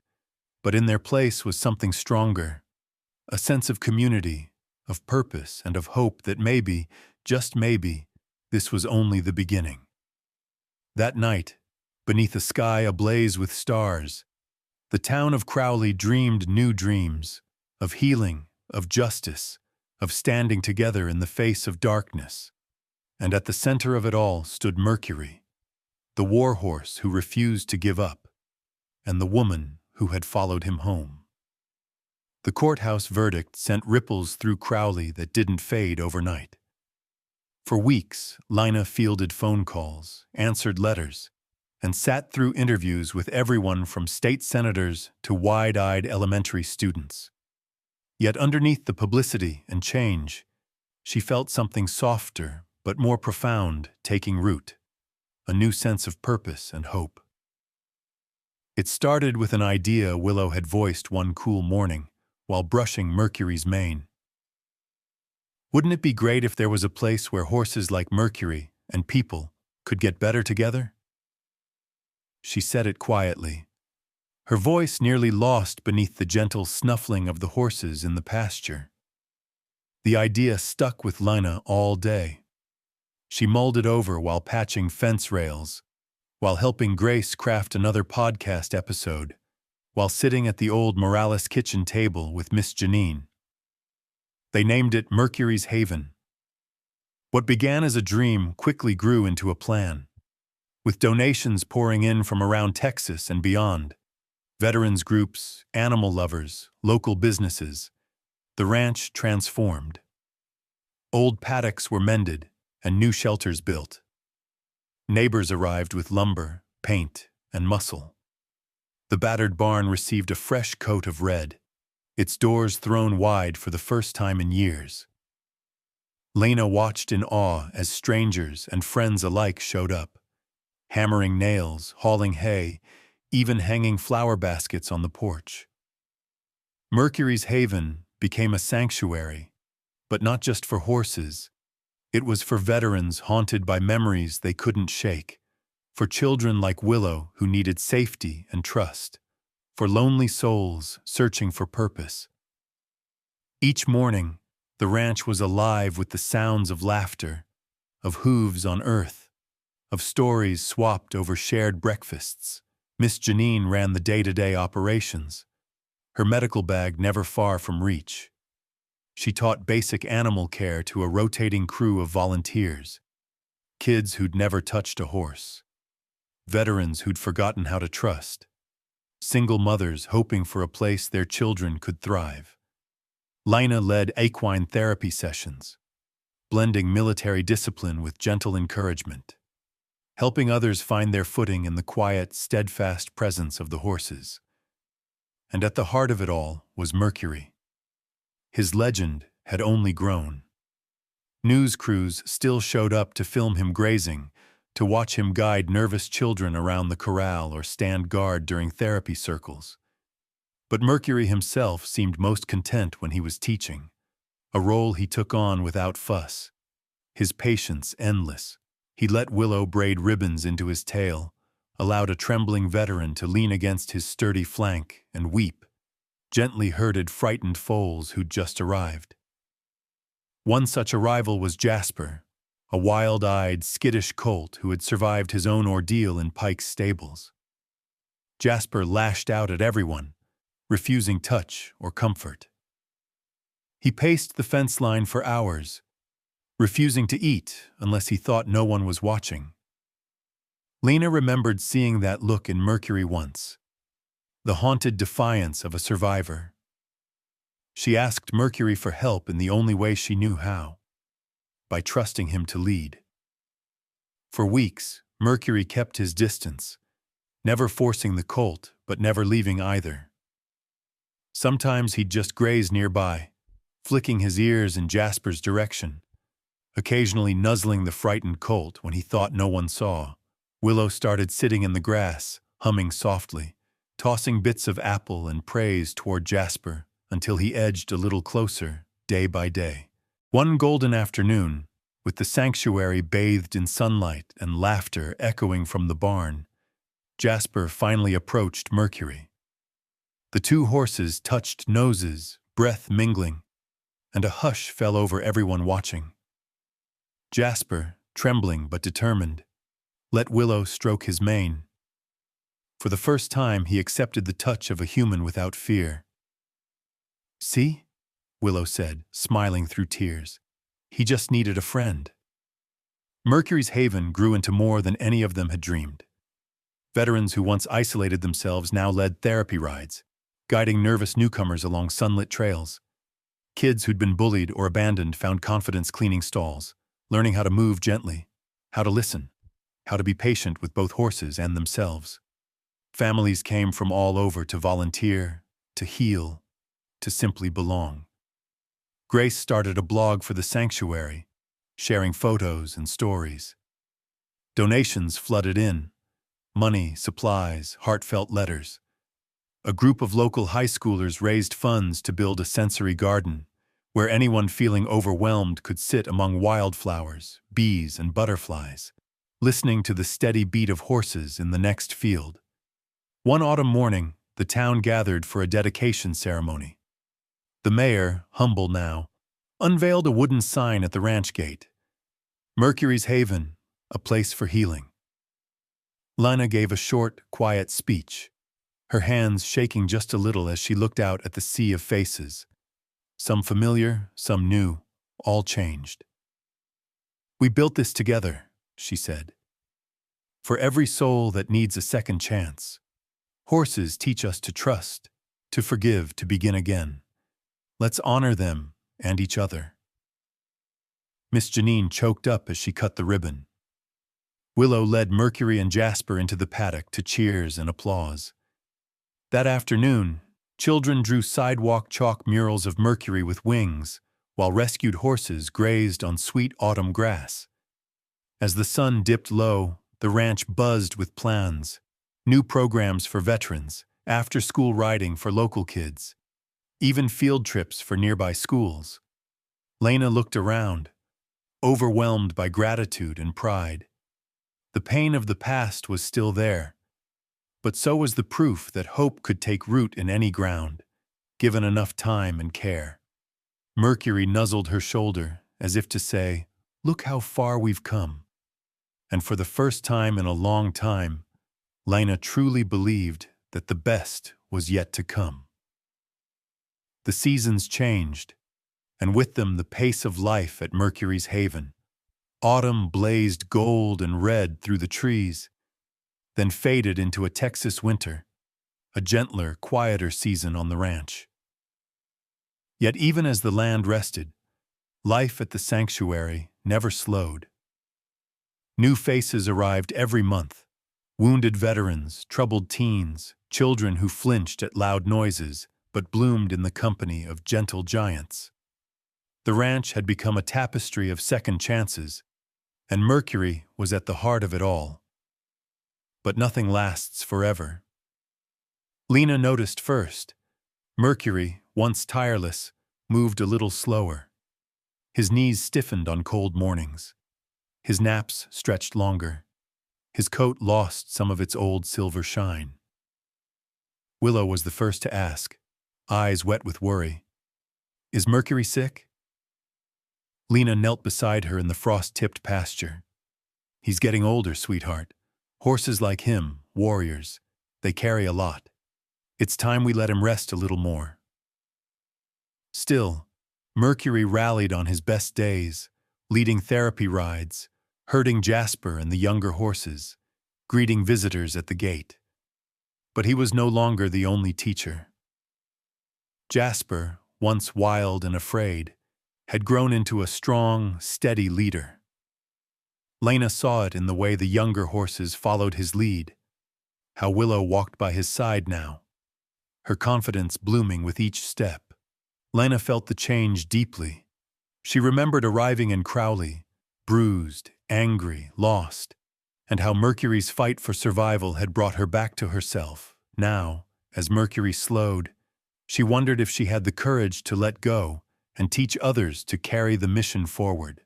but in their place was something stronger, a sense of community, of purpose, and of hope that maybe, just maybe, this was only the beginning. That night, beneath a sky ablaze with stars, the town of Crowley dreamed new dreams, of healing, of justice, of standing together in the face of darkness. And at the center of it all stood Mercury, the war horse who refused to give up, and the woman who had followed him home. The courthouse verdict sent ripples through Crowley that didn't fade overnight. For weeks, Lina fielded phone calls, answered letters, and sat through interviews with everyone from state senators to wide-eyed elementary students. Yet underneath the publicity and change, she felt something softer but more profound taking root, a new sense of purpose and hope. It started with an idea Willow had voiced one cool morning while brushing Mercury's mane. Wouldn't it be great if there was a place where horses like Mercury and people could get better together? She said it quietly, her voice nearly lost beneath the gentle snuffling of the horses in the pasture. The idea stuck with Lina all day. She mulled it over while patching fence rails, while helping Grace craft another podcast episode, while sitting at the old Morales kitchen table with Miss Janine. They named it Mercury's Haven. What began as a dream quickly grew into a plan. With donations pouring in from around Texas and beyond, veterans groups, animal lovers, local businesses, the ranch transformed. Old paddocks were mended and new shelters built. Neighbors arrived with lumber, paint, and muscle. The battered barn received a fresh coat of red, its doors thrown wide for the first time in years. Lena watched in awe as strangers and friends alike showed up, hammering nails, hauling hay, even hanging flower baskets on the porch. Mercury's Haven became a sanctuary, but not just for horses. It was for veterans haunted by memories they couldn't shake, for children like Willow who needed safety and trust, for lonely souls searching for purpose. Each morning, the ranch was alive with the sounds of laughter, of hooves on earth, of stories swapped over shared breakfasts. Miss Janine ran the day-to-day operations, her medical bag never far from reach. She taught basic animal care to a rotating crew of volunteers, kids who'd never touched a horse, veterans who'd forgotten how to trust, single mothers hoping for a place their children could thrive. Lina led equine therapy sessions, blending military discipline with gentle encouragement, helping others find their footing in the quiet, steadfast presence of the horses. And at the heart of it all was Mercury. His legend had only grown. News crews still showed up to film him grazing, to watch him guide nervous children around the corral or stand guard during therapy circles. But Mercury himself seemed most content when he was teaching, a role he took on without fuss, his patience endless. He let Willow braid ribbons into his tail, allowed a trembling veteran to lean against his sturdy flank and weep, gently herded frightened foals who'd just arrived. One such arrival was Jasper, a wild-eyed, skittish colt who had survived his own ordeal in Pike's stables. Jasper lashed out at everyone, refusing touch or comfort. He paced the fence line for hours, refusing to eat unless he thought no one was watching. Lena remembered seeing that look in Mercury once, the haunted defiance of a survivor. She asked Mercury for help in the only way she knew how, by trusting him to lead. For weeks, Mercury kept his distance, never forcing the colt, but never leaving either. Sometimes he'd just graze nearby, flicking his ears in Jasper's direction, occasionally nuzzling the frightened colt when he thought no one saw. Willow started sitting in the grass, humming softly, tossing bits of apple and praise toward Jasper until he edged a little closer, day by day. One golden afternoon, with the sanctuary bathed in sunlight and laughter echoing from the barn, Jasper finally approached Mercury. The two horses touched noses, breath mingling, and a hush fell over everyone watching. Jasper, trembling but determined, let Willow stroke his mane. For the first time, he accepted the touch of a human without fear. "See?" Willow said, smiling through tears. "He just needed a friend." Mercury's Haven grew into more than any of them had dreamed. Veterans who once isolated themselves now led therapy rides, guiding nervous newcomers along sunlit trails. Kids who'd been bullied or abandoned found confidence cleaning stalls, learning how to move gently, how to listen, how to be patient with both horses and themselves. Families came from all over to volunteer, to heal, to simply belong. Grace started a blog for the sanctuary, sharing photos and stories. Donations flooded in: money, supplies, heartfelt letters. A group of local high schoolers raised funds to build a sensory garden, where anyone feeling overwhelmed could sit among wildflowers, bees, and butterflies, listening to the steady beat of horses in the next field. One autumn morning, the town gathered for a dedication ceremony. The mayor, humble now, unveiled a wooden sign at the ranch gate: Mercury's Haven, a place for healing. Lina gave a short, quiet speech, her hands shaking just a little as she looked out at the sea of faces. Some familiar, some new, all changed. "We built this together," she said. "For every soul that needs a second chance. Horses teach us to trust, to forgive, to begin again. Let's honor them and each other." Miss Janine choked up as she cut the ribbon. Willow led Mercury and Jasper into the paddock to cheers and applause. That afternoon, children drew sidewalk chalk murals of Mercury with wings, while rescued horses grazed on sweet autumn grass. As the sun dipped low, the ranch buzzed with plans: new programs for veterans, after-school riding for local kids, even field trips for nearby schools. Lena looked around, overwhelmed by gratitude and pride. The pain of the past was still there, but so was the proof that hope could take root in any ground, given enough time and care. Mercury nuzzled her shoulder, as if to say, "Look how far we've come." And for the first time in a long time, Lena truly believed that the best was yet to come. The seasons changed, and with them the pace of life at Mercury's Haven. Autumn blazed gold and red through the trees, then faded into a Texas winter, a gentler, quieter season on the ranch. Yet even as the land rested, life at the sanctuary never slowed. New faces arrived every month: wounded veterans, troubled teens, children who flinched at loud noises but bloomed in the company of gentle giants. The ranch had become a tapestry of second chances, and Mercury was at the heart of it all. But nothing lasts forever. Lena noticed first. Mercury, once tireless, moved a little slower. His knees stiffened on cold mornings. His naps stretched longer. His coat lost some of its old silver shine. Willow was the first to ask, eyes wet with worry, "Is Mercury sick?" Lena knelt beside her in the frost-tipped pasture. "He's getting older, sweetheart. Horses like him, warriors, they carry a lot. It's time we let him rest a little more." Still, Mercury rallied on his best days, leading therapy rides, herding Jasper and the younger horses, greeting visitors at the gate. But he was no longer the only teacher. Jasper, once wild and afraid, had grown into a strong, steady leader. Lena saw it in the way the younger horses followed his lead, how Willow walked by his side now, her confidence blooming with each step. Lena felt the change deeply. She remembered arriving in Crowley, bruised, angry, lost, and how Mercury's fight for survival had brought her back to herself. Now, as Mercury slowed, she wondered if she had the courage to let go and teach others to carry the mission forward.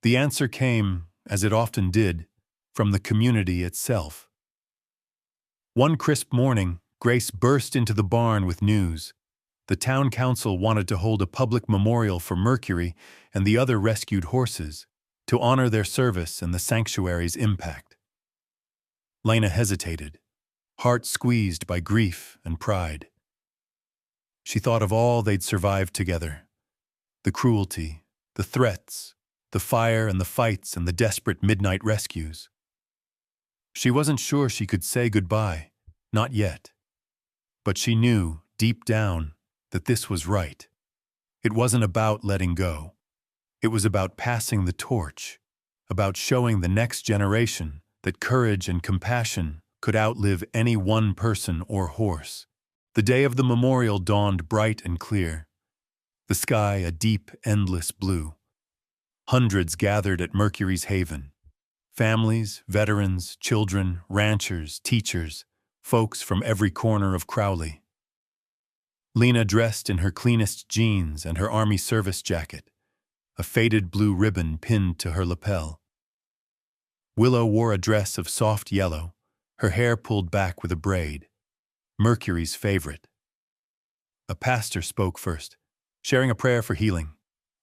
The answer came, as it often did, from the community itself. One crisp morning, Grace burst into the barn with news. The town council wanted to hold a public memorial for Mercury and the other rescued horses, to honor their service and the sanctuary's impact. Lena hesitated, heart squeezed by grief and pride. She thought of all they'd survived together: the cruelty, the threats, the fire and the fights and the desperate midnight rescues. She wasn't sure she could say goodbye, not yet. But she knew, deep down, that this was right. It wasn't about letting go. It was about passing the torch, about showing the next generation that courage and compassion could outlive any one person or horse. The day of the memorial dawned bright and clear, the sky a deep, endless blue. Hundreds gathered at Mercury's Haven. Families, veterans, children, ranchers, teachers, folks from every corner of Crowley. Lena dressed in her cleanest jeans and her Army service jacket, a faded blue ribbon pinned to her lapel. Willow wore a dress of soft yellow, her hair pulled back with a braid, Mercury's favorite. A pastor spoke first, sharing a prayer for healing.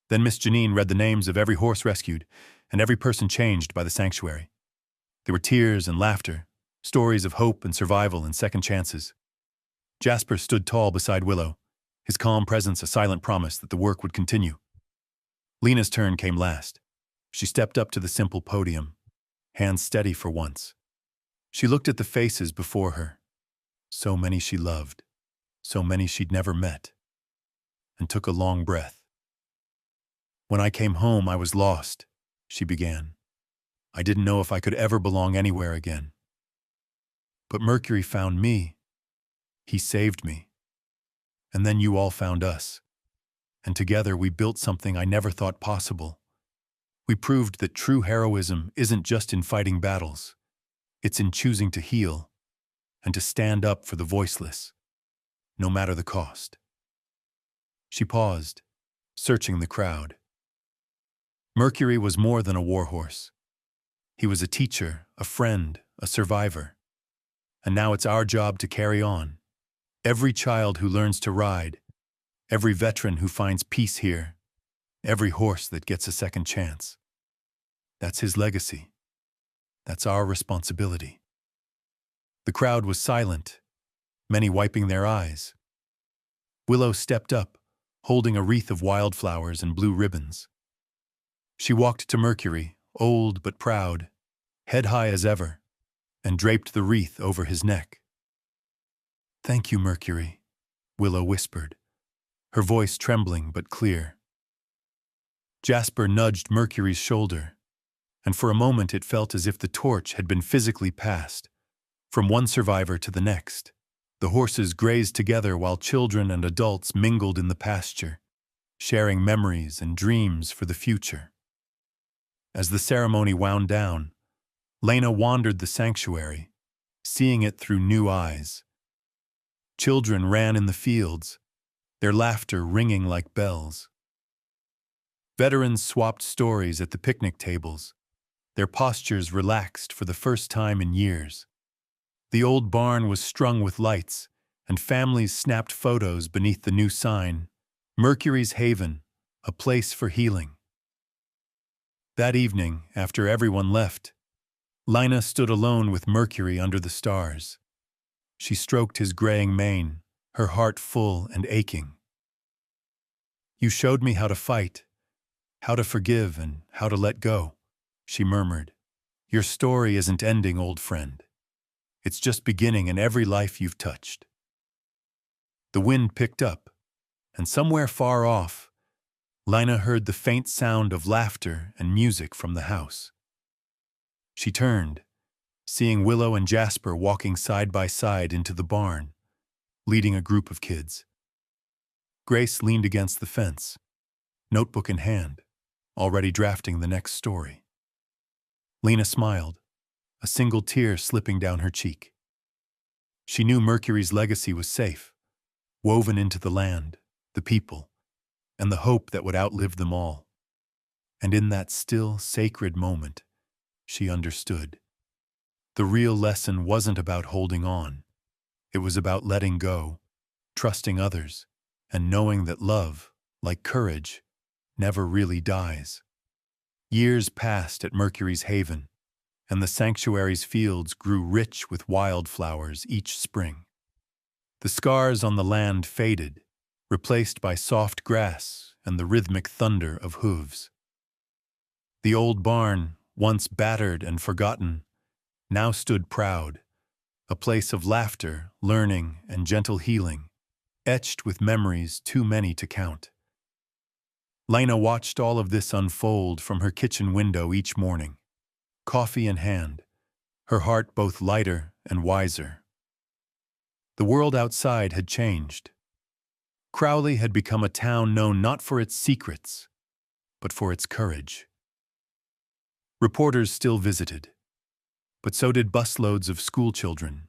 Then Miss Janine read the names of every horse rescued and every person changed by the sanctuary. There were tears and laughter, stories of hope and survival and second chances. Jasper stood tall beside Willow, his calm presence a silent promise that the work would continue. Lena's turn came last. She stepped up to the simple podium, hands steady for once. She looked at the faces before her, so many she loved, so many she'd never met, and took a long breath. "When I came home, I was lost," she began. "I didn't know if I could ever belong anywhere again. But Mercury found me. He saved me. And then you all found us. And together we built something I never thought possible. We proved that true heroism isn't just in fighting battles. It's in choosing to heal and to stand up for the voiceless, no matter the cost." She paused, searching the crowd. Mercury was more than a warhorse. He was a teacher, a friend, a survivor. And now it's our job to carry on. Every child who learns to ride, every veteran who finds peace here, every horse that gets a second chance. That's his legacy. That's our responsibility. The crowd was silent, many wiping their eyes. Willow stepped up, holding a wreath of wildflowers and blue ribbons. She walked to Mercury, old but proud, head high as ever, and draped the wreath over his neck. "Thank you, Mercury," Willow whispered, her voice trembling but clear. Jasper nudged Mercury's shoulder, and for a moment it felt as if the torch had been physically passed, from one survivor to the next. The horses grazed together while children and adults mingled in the pasture, sharing memories and dreams for the future. As the ceremony wound down, Lena wandered the sanctuary, seeing it through new eyes. Children ran in the fields, their laughter ringing like bells. Veterans swapped stories at the picnic tables, their postures relaxed for the first time in years. The old barn was strung with lights, and families snapped photos beneath the new sign, "Mercury's Haven, a place for healing." That evening, after everyone left, Lina stood alone with Mercury under the stars. She stroked his graying mane, her heart full and aching. "You showed me how to fight, how to forgive, and how to let go," she murmured. "Your story isn't ending, old friend. It's just beginning in every life you've touched." The wind picked up, and somewhere far off, Lina heard the faint sound of laughter and music from the house. She turned, seeing Willow and Jasper walking side by side into the barn, leading a group of kids. Grace leaned against the fence, notebook in hand, already drafting the next story. Lena smiled, a single tear slipping down her cheek. She knew Mercury's legacy was safe, woven into the land, the people, and the hope that would outlive them all. And in that still, sacred moment, she understood. The real lesson wasn't about holding on. It was about letting go, trusting others, and knowing that love, like courage, never really dies. Years passed at Mercury's Haven, and the sanctuary's fields grew rich with wildflowers each spring. The scars on the land faded, replaced by soft grass and the rhythmic thunder of hooves. The old barn, once battered and forgotten, now stood proud, a place of laughter, learning, and gentle healing, etched with memories too many to count. Lena watched all of this unfold from her kitchen window each morning, coffee in hand, her heart both lighter and wiser. The world outside had changed. Crowley had become a town known not for its secrets, but for its courage. Reporters still visited, but so did busloads of schoolchildren,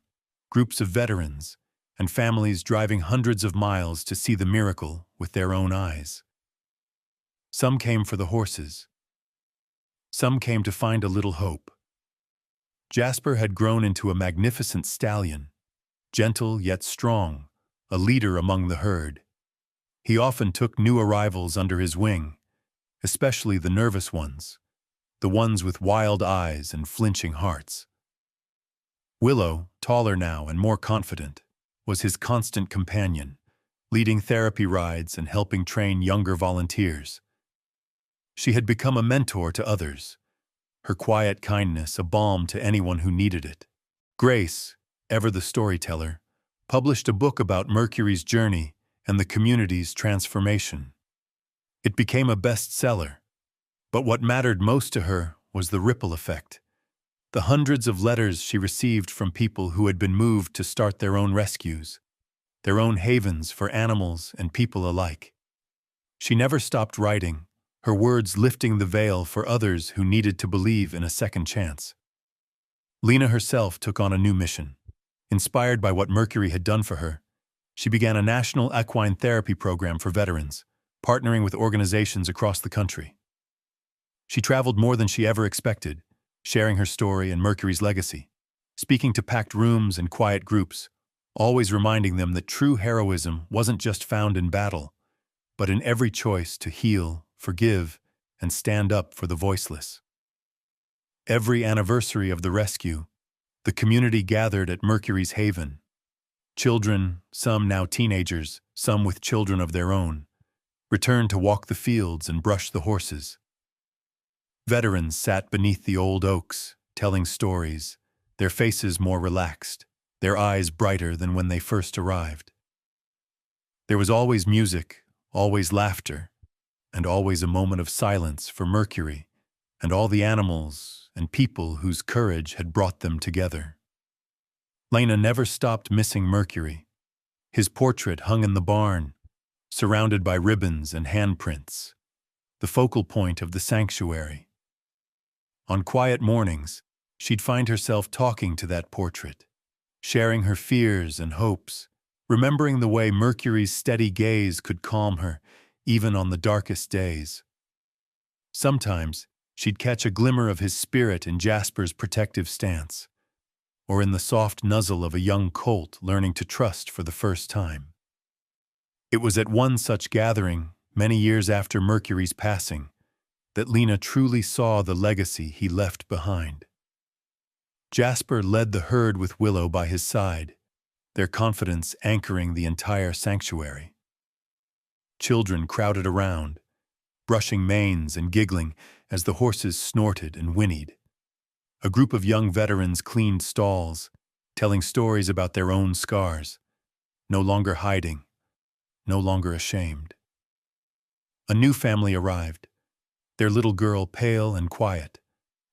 groups of veterans, and families driving hundreds of miles to see the miracle with their own eyes. Some came for the horses. Some came to find a little hope. Jasper had grown into a magnificent stallion, gentle yet strong, a leader among the herd. He often took new arrivals under his wing, especially the nervous ones, the ones with wild eyes and flinching hearts. Willow, taller now and more confident, was his constant companion, leading therapy rides and helping train younger volunteers. She had become a mentor to others, her quiet kindness a balm to anyone who needed it. Grace, ever the storyteller, published a book about Mercury's journey and the community's transformation. It became a bestseller, but what mattered most to her was the ripple effect. The hundreds of letters she received from people who had been moved to start their own rescues, their own havens for animals and people alike. She never stopped writing, her words lifting the veil for others who needed to believe in a second chance. Lena herself took on a new mission. Inspired by what Mercury had done for her, she began a national equine therapy program for veterans, partnering with organizations across the country. She traveled more than she ever expected, sharing her story and Mercury's legacy, speaking to packed rooms and quiet groups, always reminding them that true heroism wasn't just found in battle, but in every choice to heal, forgive, and stand up for the voiceless. Every anniversary of the rescue, the community gathered at Mercury's haven. Children, some now teenagers, some with children of their own, returned to walk the fields and brush the horses. Veterans sat beneath the old oaks, telling stories, their faces more relaxed, their eyes brighter than when they first arrived. There was always music, always laughter, and always a moment of silence for Mercury and all the animals and people whose courage had brought them together. Lena never stopped missing Mercury. His portrait hung in the barn, surrounded by ribbons and handprints, the focal point of the sanctuary. On quiet mornings, she'd find herself talking to that portrait, sharing her fears and hopes, remembering the way Mercury's steady gaze could calm her, even on the darkest days. Sometimes, she'd catch a glimmer of his spirit in Jasper's protective stance, or in the soft nuzzle of a young colt learning to trust for the first time. It was at one such gathering, many years after Mercury's passing, that Lena truly saw the legacy he left behind. Jasper led the herd with Willow by his side, their confidence anchoring the entire sanctuary. Children crowded around, brushing manes and giggling as the horses snorted and whinnied. A group of young veterans cleaned stalls, telling stories about their own scars, no longer hiding, no longer ashamed. A new family arrived, their little girl pale and quiet,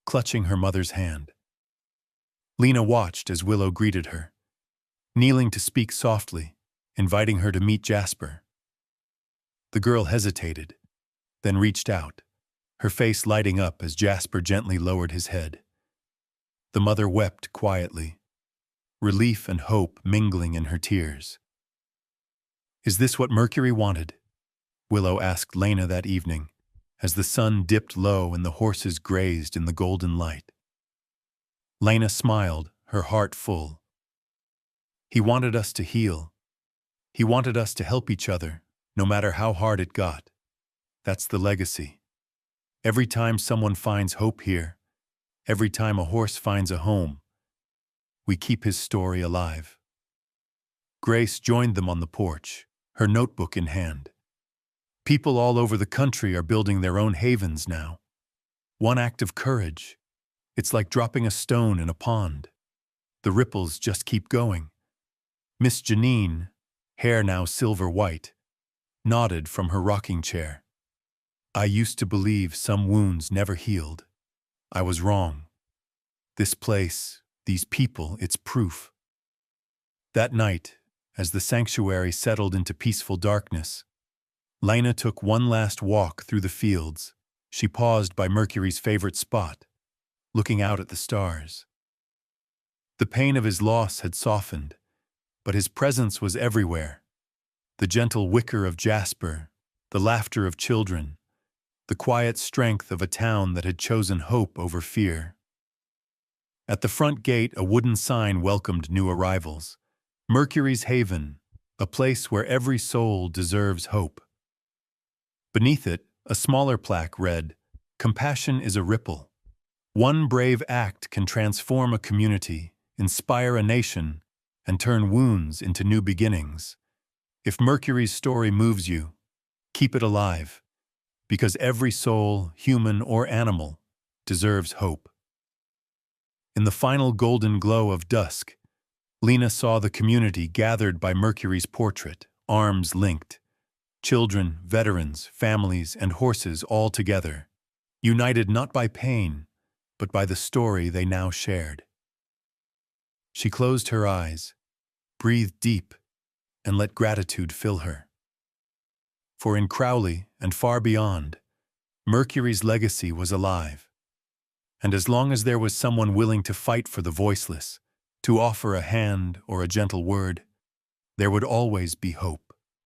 clutching her mother's hand. Lena watched as Willow greeted her, kneeling to speak softly, inviting her to meet Jasper. The girl hesitated, then reached out, her face lighting up as Jasper gently lowered his head. The mother wept quietly, relief and hope mingling in her tears. "Is this what Mercury wanted?" Willow asked Lena that evening, as the sun dipped low and the horses grazed in the golden light. Lena smiled, her heart full. "He wanted us to heal. He wanted us to help each other, no matter how hard it got. That's the legacy. Every time someone finds hope here, every time a horse finds a home, we keep his story alive." Grace joined them on the porch, her notebook in hand. People all over the country are building their own havens now. One act of courage. It's like dropping a stone in a pond. The ripples just keep going. Miss Janine, hair now silver white, nodded from her rocking chair. I used to believe some wounds never healed. I was wrong. This place, these people, it's proof. That night, as the sanctuary settled into peaceful darkness, Lena took one last walk through the fields. She paused by Mercury's favorite spot, looking out at the stars. The pain of his loss had softened, but his presence was everywhere. The gentle wicker of jasper, the laughter of children, the quiet strength of a town that had chosen hope over fear. At the front gate, a wooden sign welcomed new arrivals. Mercury's Haven, a place where every soul deserves hope. Beneath it, a smaller plaque read, "Compassion is a ripple. One brave act can transform a community, inspire a nation, and turn wounds into new beginnings. If Mercury's story moves you, keep it alive, because every soul, human or animal, deserves hope." In the final golden glow of dusk, Lena saw the community gathered by Mercury's portrait, arms linked. Children, veterans, families, and horses all together, united not by pain, but by the story they now shared. She closed her eyes, breathed deep, and let gratitude fill her. For in Crowley and far beyond, Mercury's legacy was alive. And as long as there was someone willing to fight for the voiceless, to offer a hand or a gentle word, there would always be hope.